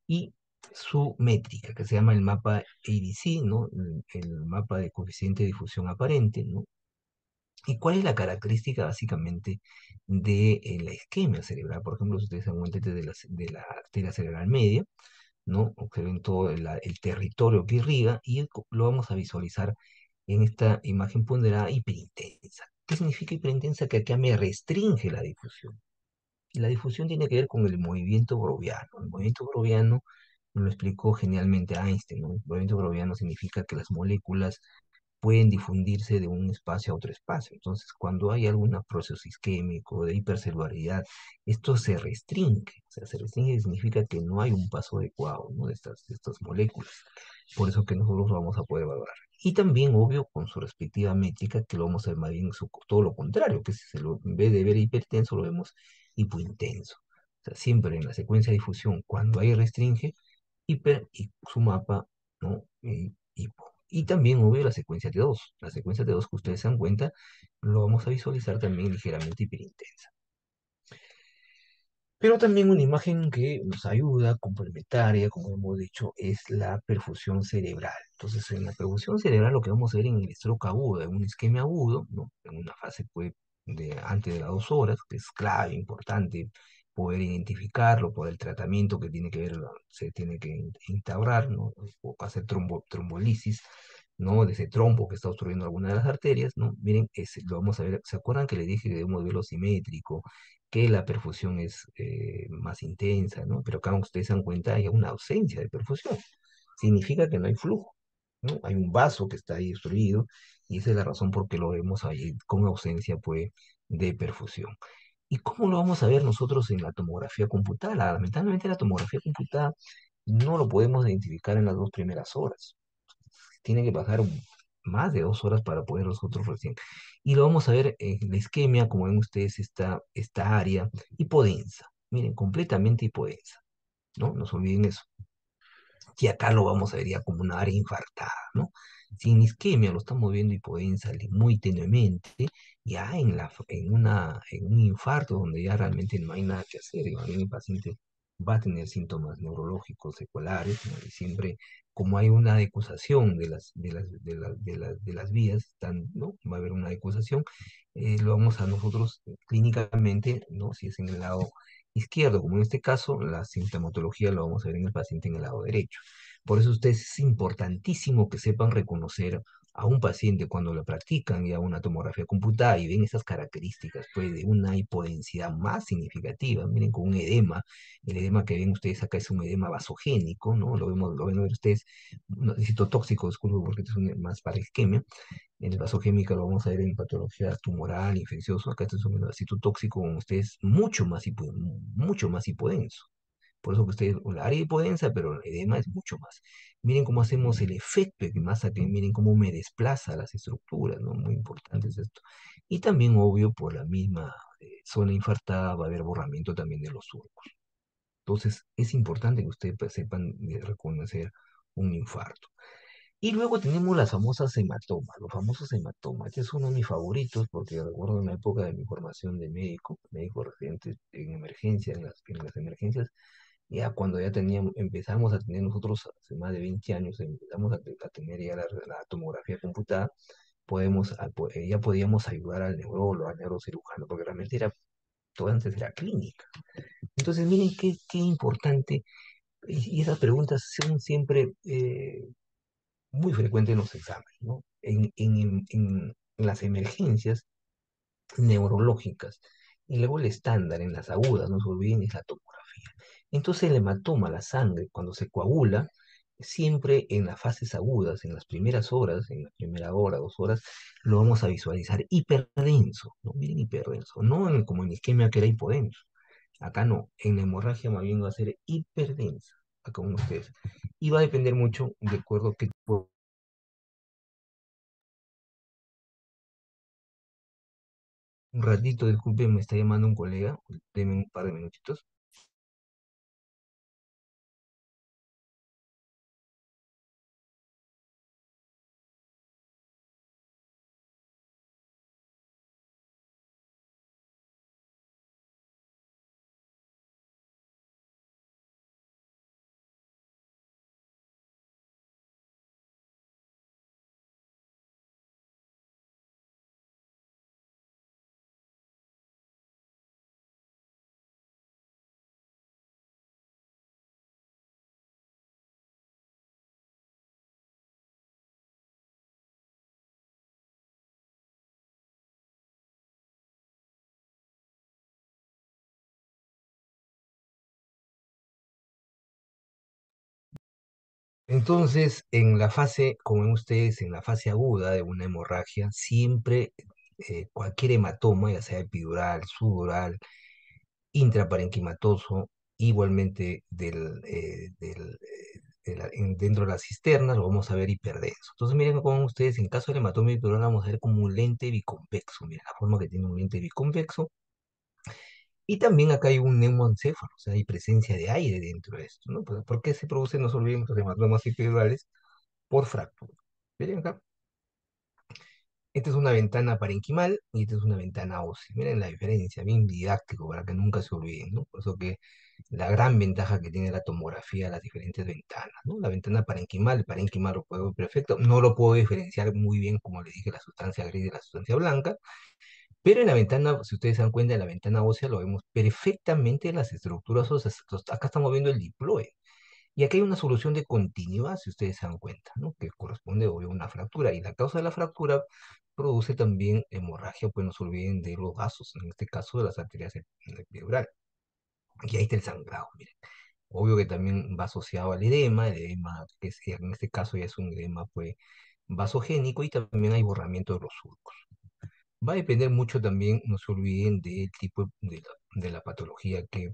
y su métrica, que se llama el mapa ABC, ¿no? El mapa de coeficiente de difusión aparente, ¿no? ¿Y cuál es la característica básicamente de la isquemia cerebral? Por ejemplo, si ustedes se dan cuenta de la arteria cerebral media, ¿no? Observen todo el territorio que irriga y lo vamos a visualizar en esta imagen ponderada hiperintensa. ¿Qué significa hiperintensa? Que acá me restringe la difusión. Y la difusión tiene que ver con el movimiento broviano. El movimiento broviano lo explicó genialmente Einstein, ¿no? El movimiento broviano significa que las moléculas pueden difundirse de un espacio a otro espacio. Entonces, cuando hay algún proceso isquémico de hipercelularidad, esto se restringe. O sea, se restringe significa que no hay un paso adecuado, ¿no? de estas moléculas. Por eso que nosotros lo vamos a poder valorar. Y también, obvio, con su respectiva métrica, que lo vamos a ver más bien todo lo contrario, que si en vez de ver hipertenso, lo vemos hipointenso. O sea, siempre en la secuencia de difusión, cuando hay restringe, hiper y su mapa, ¿no? Hipo. Y también, obvio, la secuencia T2. La secuencia T2 que ustedes se dan cuenta, lo vamos a visualizar también ligeramente hiperintensa. Pero también una imagen que nos ayuda, complementaria, como hemos dicho, es la perfusión cerebral. Entonces, en la perfusión cerebral lo que vamos a ver en el stroke agudo, en un isquemia agudo, ¿no? En una fase pues, antes de las 2 horas, que es clave, importante poder identificarlo por el tratamiento que tiene que ver, se tiene que instaurar, ¿no? O hacer trombolisis, ¿no? De ese trombo que está obstruyendo alguna de las arterias, ¿no? Miren, lo vamos a ver. ¿Se acuerdan que les dije que debemos verlo simétrico? Que la perfusión es más intensa, ¿no? Pero acá ustedes se dan cuenta, hay una ausencia de perfusión. Significa que no hay flujo, ¿no? Hay un vaso que está ahí destruido y esa es la razón por qué lo vemos ahí con ausencia, pues, de perfusión. ¿Y cómo lo vamos a ver nosotros en la tomografía computada? Lamentablemente la tomografía computada no lo podemos identificar en las 2 primeras horas. Tiene que pasar más de 2 horas para poder nosotros recién. Y lo vamos a ver en la isquemia, como ven ustedes, esta área hipodensa. Miren, completamente hipodensa, ¿no? No se olviden eso. Y acá lo vamos a ver ya como una área infartada, ¿no? Sin isquemia lo estamos viendo hipodensa muy tenuemente, ya en un infarto donde ya realmente no hay nada que hacer, y más bien el paciente va a tener síntomas neurológicos seculares, ¿no? Y siempre, como hay una decusación de las vías, ¿no? Va a haber una decusación, lo vamos a nosotros clínicamente, ¿no? Si es en el lado izquierdo, como en este caso, la sintomatología lo vamos a ver en el paciente en el lado derecho. Por eso ustedes es importantísimo que sepan reconocer a un paciente cuando lo practican ya una tomografía computada y ven esas características pues, de una hipodensidad más significativa. Miren, con un edema, el edema que ven ustedes acá es un edema vasogénico, ¿no? Lo ven a ver ustedes, no, citotóxico, disculpe, porque esto es más para isquemia. En el vasogémica lo vamos a ver en patología tumoral, infeccioso. Acá este es un citotóxico con ustedes mucho más hipodenso. Por eso que ustedes, la área hipodensa, pero el edema es mucho más. Miren cómo hacemos el efecto de masa, que miren cómo me desplaza las estructuras, ¿no? Muy importante es esto. Y también, obvio, por la misma zona infartada va a haber borramiento también de los surcos. Entonces, es importante que ustedes pues, sepan reconocer un infarto. Y luego tenemos las famosas hematomas, los famosos hematomas. Este es uno de mis favoritos porque recuerdo en la época de mi formación de médico residente en emergencia, en las emergencias, ya cuando ya teníamos, empezamos a tener nosotros hace más de 20 años, empezamos a tener ya la tomografía computada, ya podíamos ayudar al neurólogo, al neurocirujano, porque realmente era, todo antes era clínica. Entonces, miren qué importante, y esas preguntas son siempre muy frecuentes en los exámenes, ¿no? En las emergencias neurológicas. Y luego el estándar en las agudas, no se olviden, es la tomografía. Entonces el hematoma, la sangre, cuando se coagula, siempre en las fases agudas, en las primeras horas, en la primera hora, 2 horas, lo vamos a visualizar hiperdenso, ¿no? Miren, hiperdenso, no como en isquemia que era hipodenso. Acá no, en la hemorragia más bien va a ser hiperdensa, acá con ustedes. Y va a depender mucho de acuerdo a qué tipo. Un ratito, disculpen, me está llamando un colega, denme un par de minutitos. Entonces, en la fase, como ven ustedes, en la fase aguda de una hemorragia, siempre cualquier hematoma, ya sea epidural, sudural, intraparenquimatoso, igualmente dentro de la cisterna, lo vamos a ver hiperdenso. Entonces, miren cómo ustedes, en caso del hematoma epidural, vamos a ver como un lente biconvexo. Miren la forma que tiene un lente biconvexo. Y también acá hay un neumoencéfalo, o sea, hay presencia de aire dentro de esto, ¿no? Pues, ¿por qué se producen, no se olviden, los hematomas epidurales? Por fractura. Miren acá, esta es una ventana parenquimal y esta es una ventana ósea. Miren la diferencia, bien didáctico para que nunca se olviden, ¿no? Por eso que la gran ventaja que tiene la tomografía, las diferentes ventanas, ¿no? La ventana parenquimal, el parenquimal lo puedo ver perfecto, no lo puedo diferenciar muy bien, como le dije, la sustancia gris de la sustancia blanca, pero en la ventana, si ustedes se dan cuenta, en la ventana ósea lo vemos perfectamente las estructuras óseas. Acá estamos viendo el diploide. Y aquí hay una solución de continuidad, si ustedes se dan cuenta, ¿no? Que corresponde obvio, a una fractura. Y la causa de la fractura produce también hemorragia, pues no se olviden de los vasos, en este caso de las arterias epidurales. Y ahí está el sangrado, miren. Obvio que también va asociado al edema, el edema que en este caso ya es un edema pues, vasogénico y también hay borramiento de los surcos. Va a depender mucho también, no se olviden del tipo de la patología que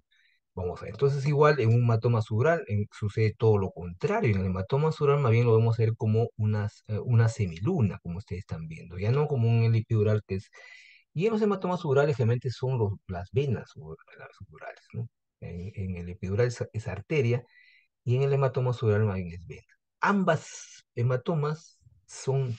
vamos a ver. Entonces, igual en un hematoma subdural sucede todo lo contrario. En el hematoma subdural más bien lo vamos a ver como una semiluna, como ustedes están viendo, ya no como un epidural que es. Y en los hematomas subdurales generalmente son las venas las subdurales, ¿no? En el epidural es arteria y en el hematoma subdural más bien es vena. Ambas hematomas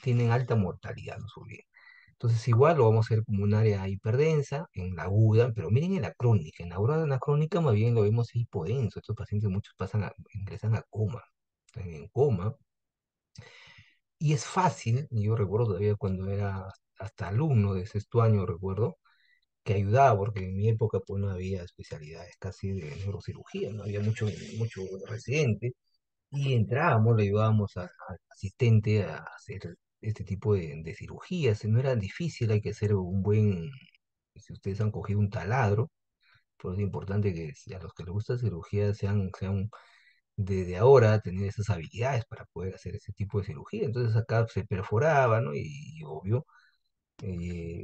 tienen alta mortalidad, no se olviden. Entonces igual lo vamos a ver como un área hiperdensa en la aguda, pero miren en la crónica. En la aguda, en la crónica más bien lo vemos hipodenso. Estos pacientes muchos ingresan a coma, están en coma. Y es fácil, y yo recuerdo todavía cuando era hasta alumno de sexto año, recuerdo, que ayudaba, porque en mi época pues no había especialidades casi de neurocirugía, no había mucho residente, y entrábamos, le ayudábamos al asistente a hacer este tipo de cirugías. No era difícil, hay que hacer un buen, si ustedes han cogido un taladro, pues es importante que si a los que les gusta cirugía sean desde ahora tener esas habilidades para poder hacer ese tipo de cirugía. Entonces acá se perforaba, ¿no? Y obvio,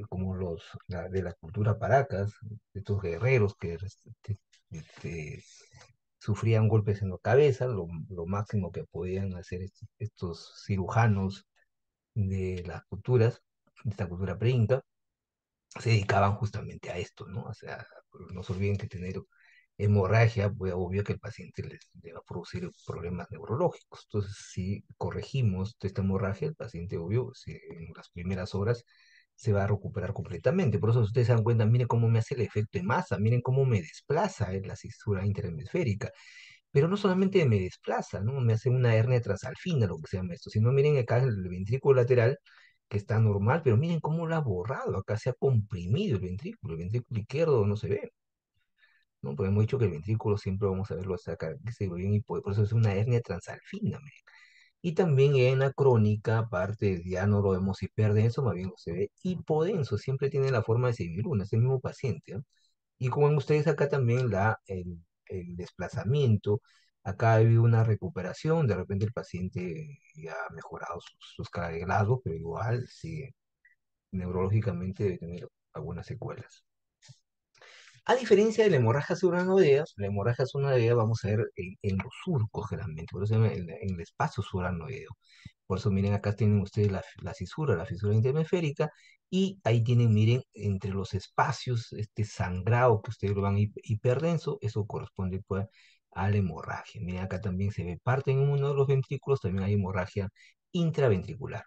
como de la cultura Paracas, de estos guerreros que este, sufrían golpes en la cabeza, lo máximo que podían hacer estos cirujanos de las culturas, de esta cultura preinca, se dedicaban justamente a esto, ¿no? O sea, no se olviden que tener hemorragia, pues obvio que el paciente le va a producir problemas neurológicos. Entonces, si corregimos esta hemorragia, el paciente, obvio, en las primeras horas se va a recuperar completamente. Por eso ustedes se dan cuenta, miren cómo me hace el efecto de masa, miren cómo me desplaza en la cisura interhemisférica. Pero no solamente me desplaza, ¿no? Me hace una hernia transalfina, lo que se llama esto, sino miren acá el ventrículo lateral, que está normal, pero miren cómo lo ha borrado, acá se ha comprimido el ventrículo izquierdo no se ve, ¿no? Porque hemos dicho que el ventrículo siempre vamos a verlo hasta acá, que se ve bien, y por eso es una hernia transalfina, miren. Y también en la crónica, aparte, ya no lo vemos hiperdenso, más bien se ve hipodenso, siempre tiene la forma de semiluna, es el mismo paciente, ¿no? Y como ven ustedes acá también el desplazamiento, acá ha habido una recuperación, de repente el paciente ya ha mejorado sus carbohidratos, pero igual sigue neurológicamente debe tener algunas secuelas. A diferencia de la hemorragia subaracnoidea vamos a ver en los surcos generalmente, por eso se llama en el espacio subaracnoideo. Por eso miren acá tienen ustedes la fisura interhemisférica, y ahí tienen, miren, entre los espacios, este sangrado que ustedes lo van hiperdenso, eso corresponde pues a la hemorragia. Miren acá también se ve parte en uno de los ventrículos, también hay hemorragia intraventricular.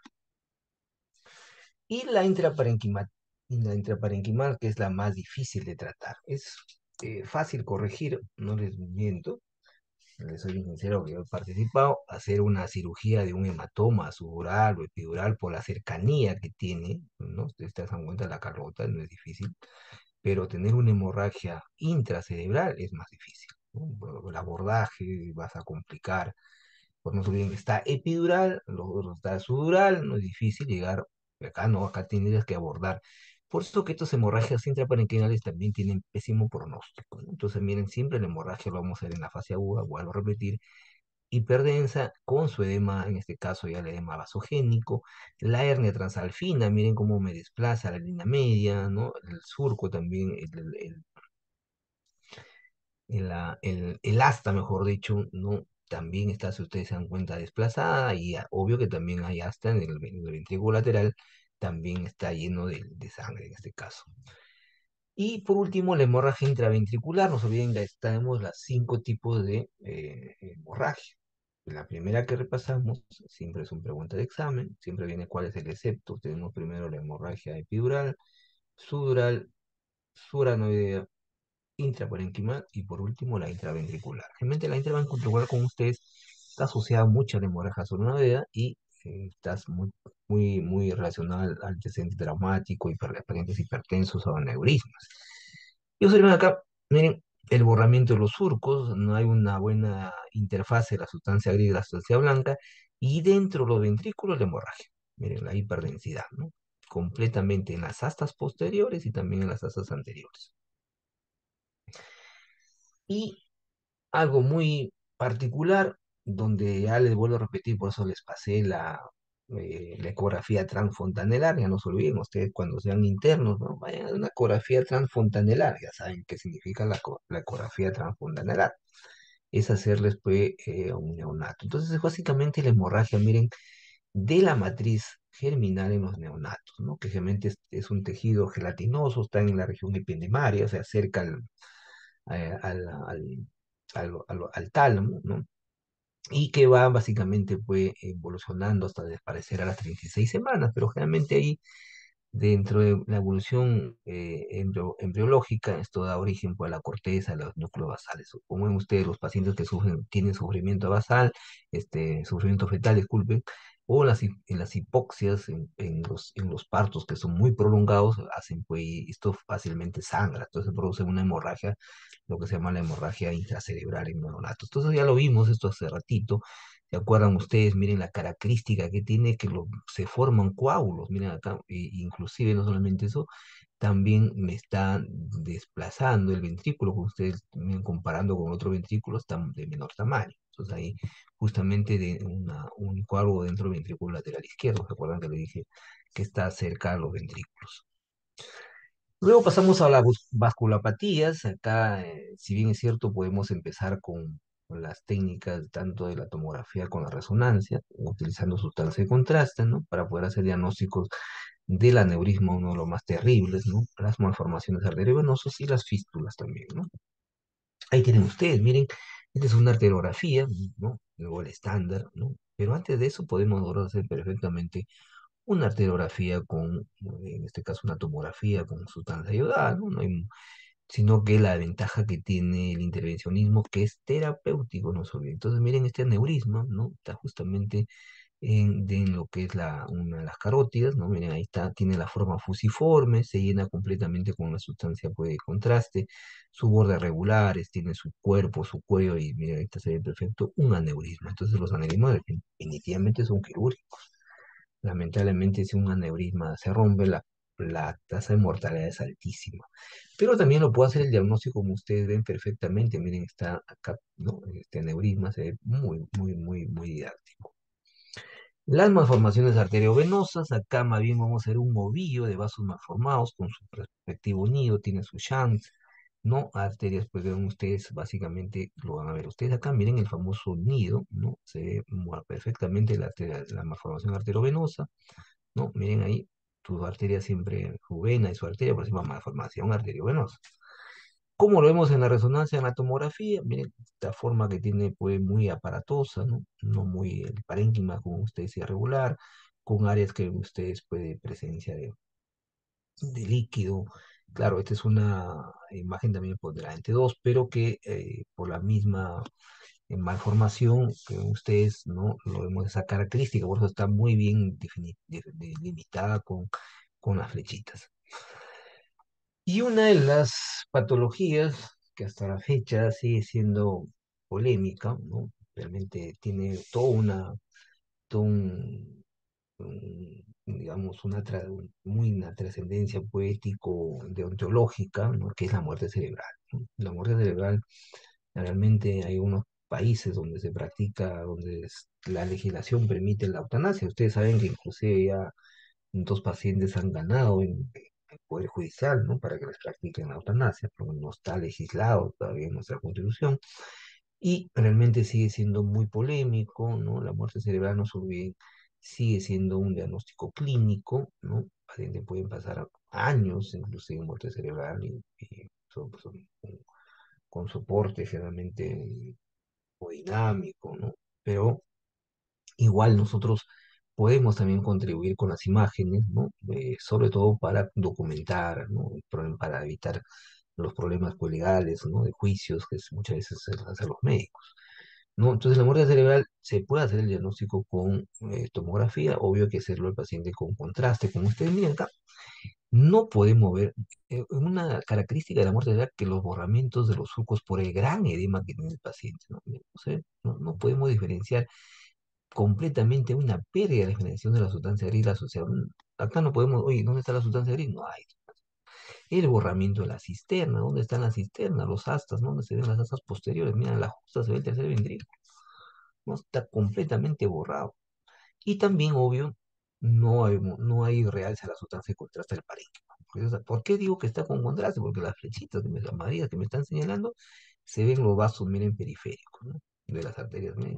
Y la intraparenquimal, que es la más difícil de tratar. Es fácil corregir, no les miento, les soy bien sincero que yo he participado, hacer una cirugía de un hematoma sudural o epidural por la cercanía que tiene, ¿no? Ustedes se dan cuenta, la carlota no es difícil, pero tener una hemorragia intracerebral es más difícil, ¿no? Bueno, el abordaje vas a complicar, pues no se olviden que está epidural, luego está sudural, no es difícil llegar, acá no, acá tendrías que abordar. Por eso que estas hemorragias intraparenquimales también tienen pésimo pronóstico, ¿no? Entonces, miren, siempre la hemorragia lo vamos a ver en la fase aguda, vuelvo a repetir, hiperdensa, con su edema, en este caso ya el edema vasogénico, la hernia transalfina, miren cómo me desplaza la línea media, ¿no? El surco también, el asta, mejor dicho, ¿no? También está, si ustedes se dan cuenta, desplazada, y obvio que también hay asta en el ventrículo lateral, también está lleno de sangre en este caso. Y por último, la hemorragia intraventricular. No se olviden que tenemos los 5 tipos de hemorragia. La primera que repasamos siempre es una pregunta de examen, siempre viene cuál es el excepto. Tenemos primero la hemorragia epidural, sudural, suranoidea, intraparenquimal y por último la intraventricular. Realmente la intraventricular con ustedes está asociada mucho a la hemorragia suranoidea y está muy relacionada al antecedente traumático, pacientes hipertensos o aneurismas. Y observen acá, miren, el borramiento de los surcos, no hay una buena interfase de la sustancia gris y la sustancia blanca, y dentro de los ventrículos la hemorragia. Miren, la hiperdensidad, ¿no? Completamente en las astas posteriores y también en las astas anteriores. Y algo muy particular, donde ya les vuelvo a repetir, por eso les pasé la ecografía transfontanelar, ya no se olviden ustedes cuando sean internos, ¿no? Vayan a una ecografía transfontanelar, ya saben qué significa la ecografía transfontanelar. Es hacerles pues un neonato. Entonces es básicamente la hemorragia, miren, de la matriz germinal en los neonatos, ¿no? Que generalmente es un tejido gelatinoso, está en la región epidemaria, o sea, cerca al, al tálamo, ¿no? y que va básicamente pues evolucionando hasta desaparecer a las 36 semanas, pero generalmente ahí dentro de la evolución embriológica, esto da origen pues, a la corteza, a los núcleos basales. Como ven ustedes, los pacientes que sufren, tienen sufrimiento basal, sufrimiento fetal, disculpen, o en las hipoxias, en los partos que son muy prolongados, hacen pues esto fácilmente sangra, entonces produce una hemorragia, lo que se llama la hemorragia intracerebral en neonatos. Entonces ya lo vimos esto hace ratito. ¿Se acuerdan ustedes? Miren la característica que tiene, que se forman coágulos. Miren acá, inclusive no solamente eso, también me está desplazando el ventrículo, como ustedes miren, comparando con otro ventrículo, está de menor tamaño. Entonces ahí justamente de un coágulo dentro del ventrículo lateral izquierdo. ¿Se acuerdan que le dije que está cerca a los ventrículos? Luego pasamos a las vasculopatías. Acá, si bien es cierto, podemos empezar con las técnicas tanto de la tomografía con la resonancia, utilizando sustancia de contraste, ¿no? Para poder hacer diagnósticos del aneurisma, uno de los más terribles, ¿no? Las malformaciones arteriovenosas y las fístulas también, ¿no? Ahí tienen ustedes, miren, esta es una arteriografía, ¿no? Luego el estándar, ¿no? Pero antes de eso podemos ahora hacer perfectamente una arteriografía con, en este caso, una tomografía con sustancia iodada, ¿no? No hay, sino que la ventaja que tiene el intervencionismo, que es terapéutico, no se olviden. Entonces, miren este aneurisma, ¿no? Está justamente en lo que es una de las carótidas, ¿no? Miren, ahí está, tiene la forma fusiforme, se llena completamente con una sustancia pues, de contraste, su borde regulares, tiene su cuerpo, su cuello, y miren, ahí está, se ve perfecto, un aneurisma. Entonces, los aneurismas definitivamente son quirúrgicos. Lamentablemente, si un aneurisma se rompe, la tasa de mortalidad es altísima. Pero también lo puede hacer el diagnóstico, como ustedes ven perfectamente. Miren, está acá, ¿no? Este aneurisma se ve muy, muy, muy, muy didáctico. Las malformaciones arteriovenosas, acá más bien vamos a hacer un ovillo de vasos malformados con su respectivo nido, tiene su shunt, ¿no? Arterias, pues ven ustedes, básicamente lo van a ver ustedes acá, miren el famoso nido, ¿no? Se ve perfectamente la malformación arteriovenosa, ¿no? Miren ahí, su arteria siempre, su vena y su arteria, por ejemplo, malformación arteriovenosa. ¿Cómo lo vemos en la resonancia, en la tomografía? Miren, esta forma que tiene, pues, muy aparatosa, ¿no? No muy, el parénquima, como usted decía, regular, con áreas que ustedes puede presencia de líquido. Claro, esta es una imagen también por de la ente 2, pero que por la misma malformación que ustedes, ¿no? Lo vemos esa característica, por eso está muy bien delimitada con las flechitas. Y una de las patologías que hasta la fecha sigue siendo polémica, ¿no? Realmente tiene todo digamos, una trascendencia poético, deontológica, ¿no? Que es la muerte cerebral, ¿no? La muerte cerebral, realmente hay unos países donde se practica, donde la legislación permite la eutanasia. Ustedes saben que inclusive ya dos pacientes han ganado en el Poder Judicial, ¿no? Para que les practiquen la eutanasia, pero no está legislado todavía en nuestra Constitución. Y realmente sigue siendo muy polémico, ¿no? La muerte cerebral, no se olviden, sigue siendo un diagnóstico clínico, ¿no? Pacientes pueden pasar años, inclusive en muerte cerebral, y con soporte generalmente dinámico, ¿no? Pero igual nosotros podemos también contribuir con las imágenes, ¿no? Sobre todo para documentar, ¿no? Para evitar los problemas pues, legales, ¿no? De juicios que muchas veces se hacen los médicos, ¿no? Entonces, la muerte cerebral se puede hacer el diagnóstico con tomografía, obvio que hacerlo el paciente con contraste, como ustedes miran acá. No podemos ver una característica de la muerte cerebral que los borramientos de los surcos por el gran edema que tiene el paciente, ¿no? O sea, no podemos diferenciar completamente una pérdida de la generación de la sustancia gris asociada. Acá no podemos, oye, ¿dónde está la sustancia gris? No hay. El borramiento de la cisterna, ¿dónde están las cisternas? Los astas, ¿no? ¿Dónde se ven las astas posteriores? Mira, la justa se ve el tercer ventrículo, ¿no? Está completamente borrado. Y también, obvio, no hay realce a la sustancia de contraste del parénquima. ¿Por qué digo que está con contraste? Porque las flechitas amarillas que me están señalando se ven los vasos, miren, periféricos, ¿no? De las arterias, miren,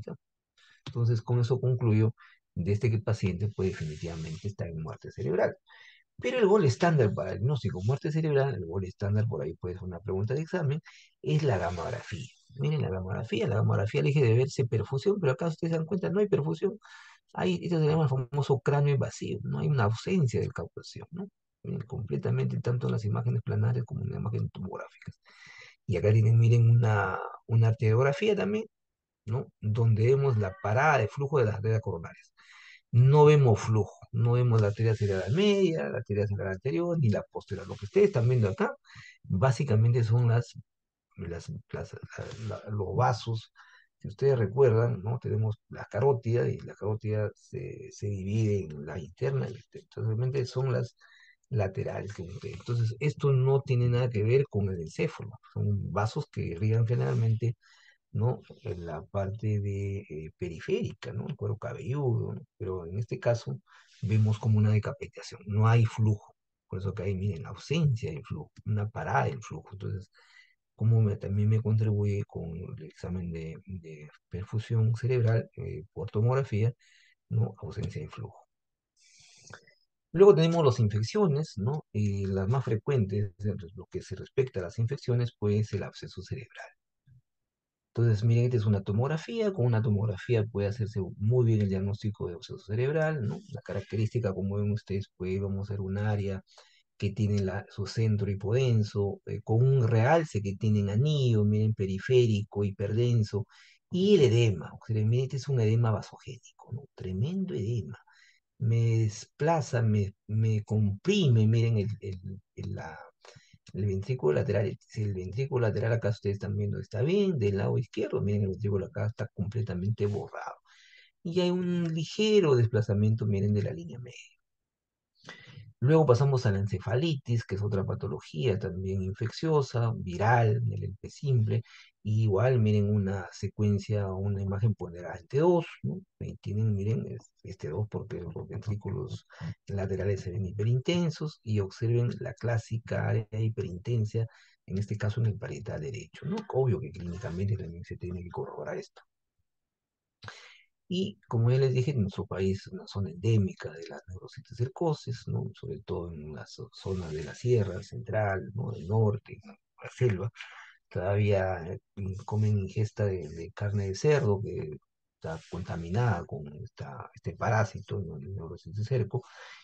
entonces, con eso concluyo de este que el paciente pues definitivamente está en muerte cerebral. Pero el gol estándar para el diagnóstico de muerte cerebral, el gol estándar, por ahí puede ser una pregunta de examen, es la gamografía. Miren la gamografía elige de verse perfusión, pero acá ustedes se dan cuenta, no hay perfusión. Hay, esto se llama el famoso cráneo invasivo, no hay una ausencia de causación, ¿no? Completamente, tanto en las imágenes planares como en las imágenes tomográficas. Y acá tienen, miren, una arteriografía también, ¿no? Donde vemos la parada de flujo de las arterias coronarias. No vemos flujo, no vemos la arteria cerebral media, la arteria cerebral anterior, ni la posterior. Lo que ustedes están viendo acá, básicamente son los vasos. Si ustedes recuerdan, ¿no? Tenemos la carótida y la carótida se divide en la interna y la externa. Entonces, realmente son las laterales que uno ve. Entonces, esto no tiene nada que ver con el encéfalo. Son vasos que irrigan generalmente, ¿no? En la parte periférica, ¿no? El cuero cabelludo, ¿no? Pero en este caso vemos como una decapitación, no hay flujo. Por eso que ahí, miren, ausencia de flujo, una parada del flujo. Entonces, también me contribuye con el examen de perfusión cerebral por tomografía, ¿no? Ausencia de flujo. Luego tenemos las infecciones, ¿no? Y las más frecuentes, lo que se respecta a las infecciones, pues el absceso cerebral. Entonces, miren, esta es una tomografía. Con una tomografía puede hacerse muy bien el diagnóstico de absceso cerebral, ¿no? La característica, como ven ustedes, pues vamos a ver un área que tiene su centro hipodenso, con un realce que tiene en anillo, miren, periférico, hiperdenso, y el edema. O sea, miren, este es un edema vasogénico, ¿no? Tremendo edema. Me desplaza, me comprime, miren, el ventrículo lateral. Si el ventrículo lateral acá ustedes están viendo está bien, del lado izquierdo, miren, el ventrículo acá está completamente borrado. Y hay un ligero desplazamiento, miren, de la línea media. Luego pasamos a la encefalitis, que es otra patología también infecciosa, viral, el simple. Y igual, miren, una secuencia, una imagen ponderada en T2, ¿no? Ahí tienen, miren, es T2 porque los ventrículos laterales se ven hiperintensos y observen la clásica área hiperintensa, en este caso en el parietal derecho, ¿no? Obvio que clínicamente también se tiene que corroborar esto. Y como ya les dije, en nuestro país es una zona endémica de la neurocitocercosis, ¿no? Sobre todo en las zonas de la sierra central, ¿no? Del norte, ¿no? La selva. Todavía comen ingesta de carne de cerdo que está contaminada con este parásito, ¿no? El neurocitocerco.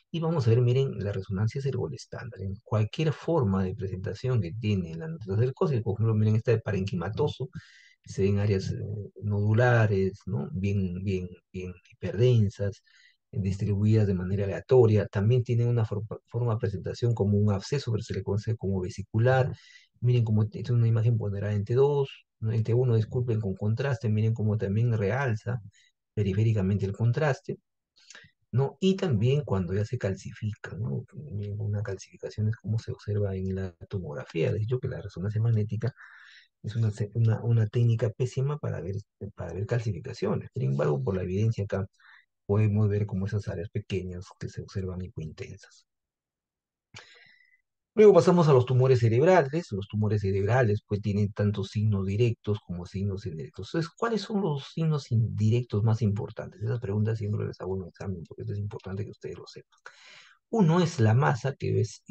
Y vamos a ver, miren, la resonancia cerebral estándar. En cualquier forma de presentación que tiene la neurocitocercosis, por ejemplo, miren esta de parenquimatoso, se ven áreas nodulares, ¿no? Bien hiperdensas, distribuidas de manera aleatoria. También tienen una forma de presentación como un absceso, pero se le conoce como vesicular. Miren cómo es una imagen ponderada en T2, ¿no? En T1, disculpen, con contraste. Miren cómo también realza periféricamente el contraste, ¿no? Y también cuando ya se calcifica, ¿no? Miren, una calcificación es como se observa en la tomografía. Les he dicho que la resonancia magnética es una técnica pésima para ver calcificaciones. Sin embargo, por la evidencia acá, podemos ver como esas áreas pequeñas que se observan hipointensas. Luego pasamos a los tumores cerebrales. Los tumores cerebrales pues tienen tanto signos directos como signos indirectos. Entonces, ¿cuáles son los signos indirectos más importantes? Esas preguntas siempre les hago en un examen porque es importante que ustedes lo sepan. Uno es la masa, que es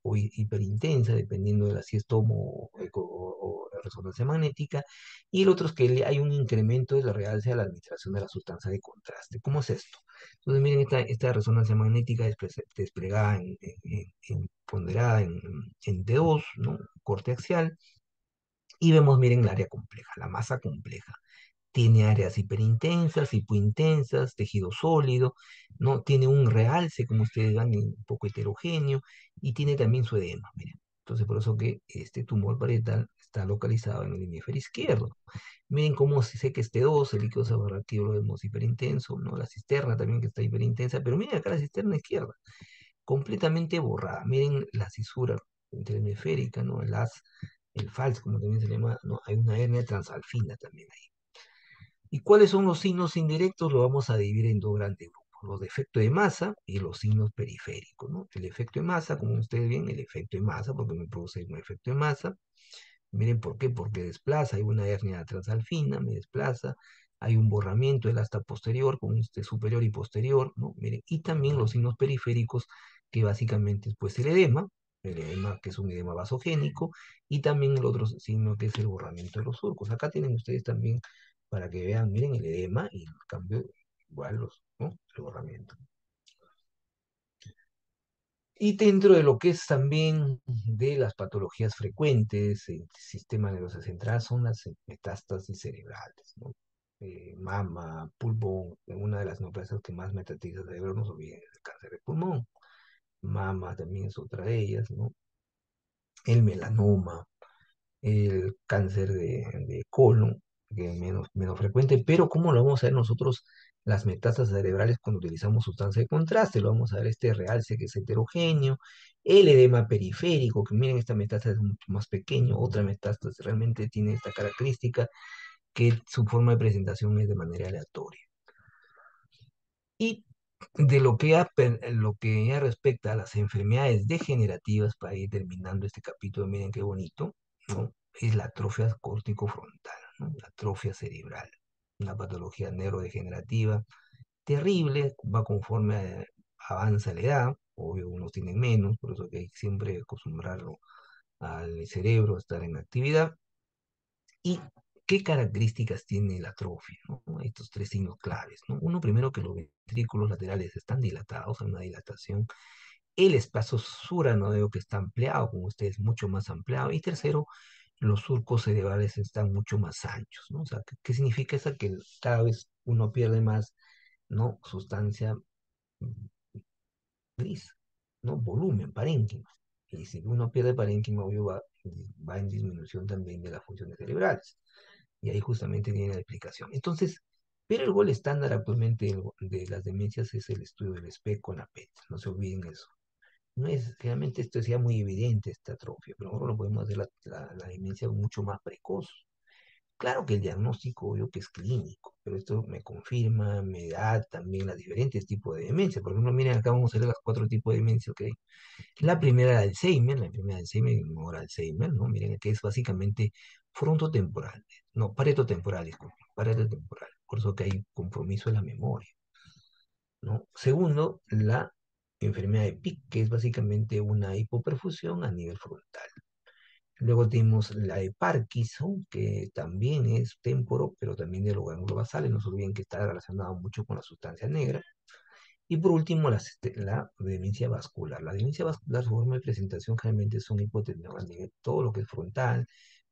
hiperintensa, dependiendo de si es tomo o resonancia magnética, y el otro es que hay un incremento de la realce a la administración de la sustancia de contraste. ¿Cómo es esto? Entonces, miren, esta resonancia magnética desplegada ponderada en T2, ¿no? Corte axial, y vemos, miren, el área compleja, la masa compleja. Tiene áreas hiperintensas, hipointensas, tejido sólido, ¿no? Tiene un realce, como ustedes ven, un poco heterogéneo, y tiene también su edema, miren. Entonces, por eso que este tumor parietal está localizado en el hemisferio izquierdo. Miren cómo se seca este 2, el líquido subarractivo lo vemos hiperintenso, ¿no? La cisterna también que está hiperintensa, pero miren acá la cisterna izquierda, completamente borrada. Miren la cisura interhemisférica, ¿no? El FALS, como también se llama, ¿no? Hay una hernia transalfina también ahí. ¿Y cuáles son los signos indirectos? Lo vamos a dividir en dos grandes grupos, los de efecto de masa y los signos periféricos, ¿no? El efecto de masa, como ustedes ven, el efecto de masa, porque me produce un efecto de masa. Miren por qué, porque desplaza, hay una hernia transalfina, me desplaza, hay un borramiento del asta posterior, con este superior y posterior, ¿no? Miren, y también los signos periféricos, que básicamente es pues el edema, el edema que es un edema vasogénico, y también el otro signo que es el borramiento de los surcos. Acá tienen ustedes también para que vean, miren el edema y en cambio igual ¿no? El borramiento. Y dentro de lo que es también de las patologías frecuentes, el sistema nervioso central son las metástasis cerebrales, ¿no? Mama, pulmón, una de las neoplasias que más metatiza el cerebro, no se olviden, es el cáncer de pulmón. Mama también es otra de ellas, ¿no? El melanoma, el cáncer de colon, que es menos frecuente, pero ¿cómo lo vamos a ver nosotros las metástasis cerebrales cuando utilizamos sustancia de contraste? Lo vamos a ver este realce que es heterogéneo, el edema periférico, que miren, esta metástasis es mucho más pequeño, otra metástasis realmente tiene esta característica que su forma de presentación es de manera aleatoria. Y de lo que ya respecta a las enfermedades degenerativas, para ir terminando este capítulo, miren qué bonito, ¿no? Es la atrofia corticofrontal, ¿no? La atrofia cerebral, una patología neurodegenerativa terrible, va conforme avanza la edad, obvio unos tienen menos, por eso que hay que siempre acostumbrarlo al cerebro a estar en actividad. ¿Y qué características tiene la atrofia, ¿no? Estos tres signos claves, ¿no? Uno, primero, que los ventrículos laterales están dilatados, hay una dilatación. El espacio suranodeo que está ampliado, como ustedes, mucho más ampliado. Y tercero, los surcos cerebrales están mucho más anchos, ¿no? O sea, ¿qué significa eso? Que cada vez uno pierde más, ¿no? Sustancia gris, ¿no? Volumen, parénquima. Y si uno pierde parénquima, obvio va en disminución también de las funciones cerebrales. Y ahí justamente viene la explicación. Entonces, pero el gol estándar actualmente de las demencias es el estudio del SPEC con la PET. No se olviden eso. No es, realmente esto es ya muy evidente, esta atrofia, pero ahora lo podemos hacer la demencia mucho más precoz. Claro que el diagnóstico, obvio que es clínico, pero esto me confirma, me da también los diferentes tipos de demencia. Por ejemplo, miren, acá vamos a ver los cuatro tipos de demencia, ¿ok? La primera, el Alzheimer, la primera Alzheimer, ahora Alzheimer, ¿no? Miren, que es básicamente frontotemporal, no, paretotemporal, disculpen, paretotemporal, por eso que hay compromiso en la memoria, ¿no? Segundo, la enfermedad de Pick, que es básicamente una hipoperfusión a nivel frontal. Luego tenemos la de Parkinson, que también es temporo, pero también de los ganglios basales, no se olviden que está relacionado mucho con la sustancia negra. Y por último, la demencia vascular. La demencia vascular, su forma de presentación generalmente son hipotensión a nivel todo lo que es frontal,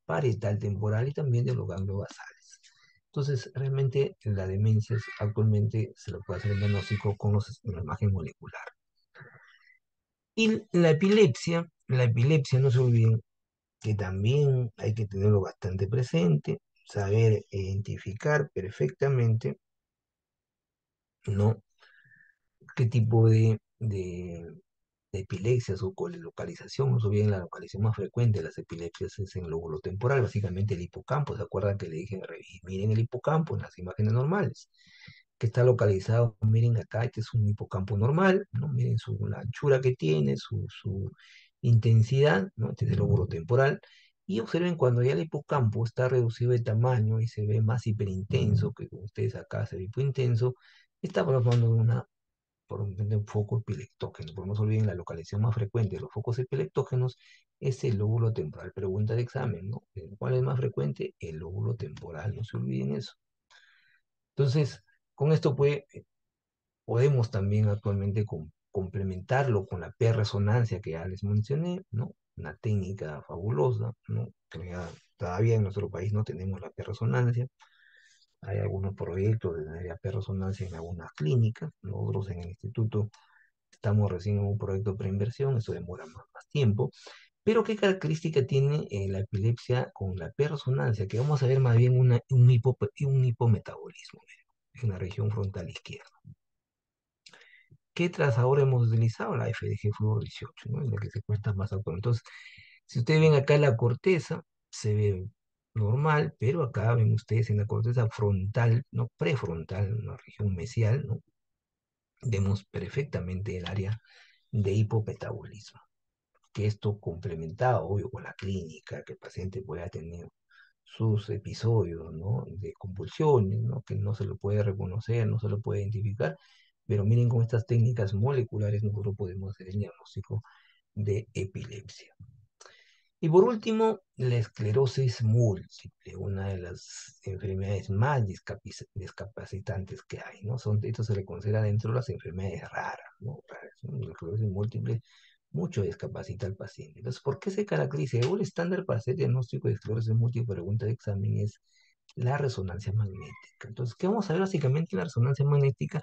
parietal, temporal y también de los ganglios basales. Entonces, realmente la demencia actualmente se lo puede hacer el diagnóstico con la imagen molecular. Y la epilepsia, no se olviden que también hay que tenerlo bastante presente, saber identificar perfectamente, ¿no? Qué tipo de epilepsias o localización, no se olviden la localización más frecuente de las epilepsias es en el lóbulo temporal, básicamente el hipocampo. ¿Se acuerdan que le dije, miren el hipocampo en las imágenes normales? Que está localizado, miren acá, este es un hipocampo normal, ¿no? Miren la anchura que tiene, su intensidad, ¿no? Este es el lóbulo temporal. Y observen cuando ya el hipocampo está reducido de tamaño y se ve más hiperintenso, que como ustedes acá se ve hipointenso, está formando un foco epileptógeno. Por no se olviden, la localización más frecuente de los focos epileptógenos es el lóbulo temporal. Pregunta de examen, ¿no? ¿Cuál es más frecuente? El lóbulo temporal, no se olviden eso. Entonces, con esto podemos también actualmente complementarlo con la P-resonancia que ya les mencioné, ¿no? Una técnica fabulosa, ¿no? Que todavía en nuestro país no tenemos la P-resonancia. Hay algunos proyectos de tener la P-resonancia en algunas clínicas. Nosotros en el instituto estamos recién en un proyecto de preinversión, eso demora más tiempo. Pero ¿qué característica tiene la epilepsia con la P-resonancia? Que vamos a ver más bien un hipometabolismo en la región frontal izquierda. ¿Qué trazador hemos utilizado? La FDG Fluor 18, ¿no? Es la que se cuenta más actual. Entonces, si ustedes ven acá la corteza, se ve normal, pero acá ven ustedes en la corteza frontal, no prefrontal, en la región mesial, ¿no? Vemos perfectamente el área de hipopetabolismo. Que esto complementado, obvio, con la clínica, que el paciente pueda tener sus episodios, ¿no? De convulsiones, ¿no? Que no se lo puede reconocer, no se lo puede identificar, pero miren con estas técnicas moleculares nosotros podemos hacer el diagnóstico de epilepsia. Y por último, la esclerosis múltiple, una de las enfermedades más discapacitantes que hay, ¿no? Esto se le considera dentro de las enfermedades raras, ¿no? Raras, ¿no? La esclerosis múltiple mucho discapacita al paciente. Entonces, ¿por qué se caracteriza? Un estándar para hacer diagnóstico de esclerosis múltiple, pregunta de examen, es la resonancia magnética. Entonces, ¿qué vamos a ver básicamente en la resonancia magnética?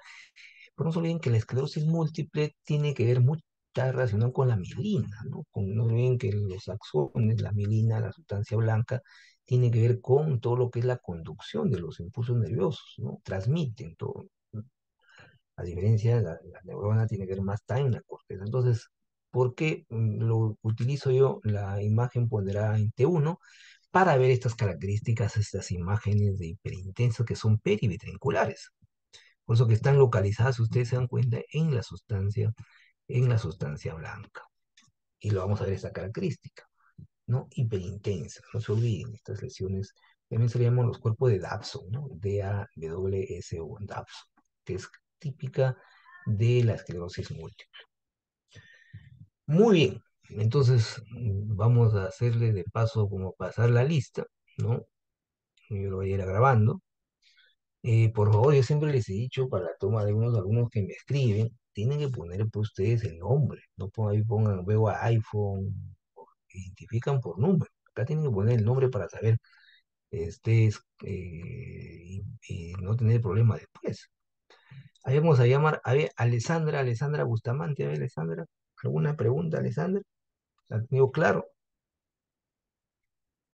Pero no se olviden que la esclerosis múltiple tiene que ver mucho, está relacionado con la mielina, ¿no? No olviden que los axones, la mielina, la sustancia blanca, tiene que ver con todo lo que es la conducción de los impulsos nerviosos, ¿no? Transmiten todo, ¿no? A diferencia de la neurona tiene que ver más está en la corteza. Entonces, ¿por qué lo utilizo yo? La imagen pondrá en T1 para ver estas características, estas imágenes de hiperintenso que son periventriculares. Por eso que están localizadas, si ustedes se dan cuenta, en la sustancia blanca. Y lo vamos a ver esta característica, ¿no? Hiperintensa. No se olviden, estas lesiones también se le llaman los cuerpos de Dawson, ¿no? DAWSO, Dawson, que es típica de la esclerosis múltiple. Muy bien, entonces vamos a hacerle de paso como pasar la lista, ¿no? Yo lo voy a ir grabando. Por favor, yo siempre les he dicho para la toma de unos alumnos que me escriben, tienen que poner pues, ustedes el nombre, no ahí pongan, veo a iPhone, identifican por número. Acá tienen que poner el nombre para saber este y no tener problema después. Ahí vamos a llamar a ver, Alessandra Bustamante. A ver, Alessandra, ¿alguna pregunta, Alessandra? ¿La tengo claro?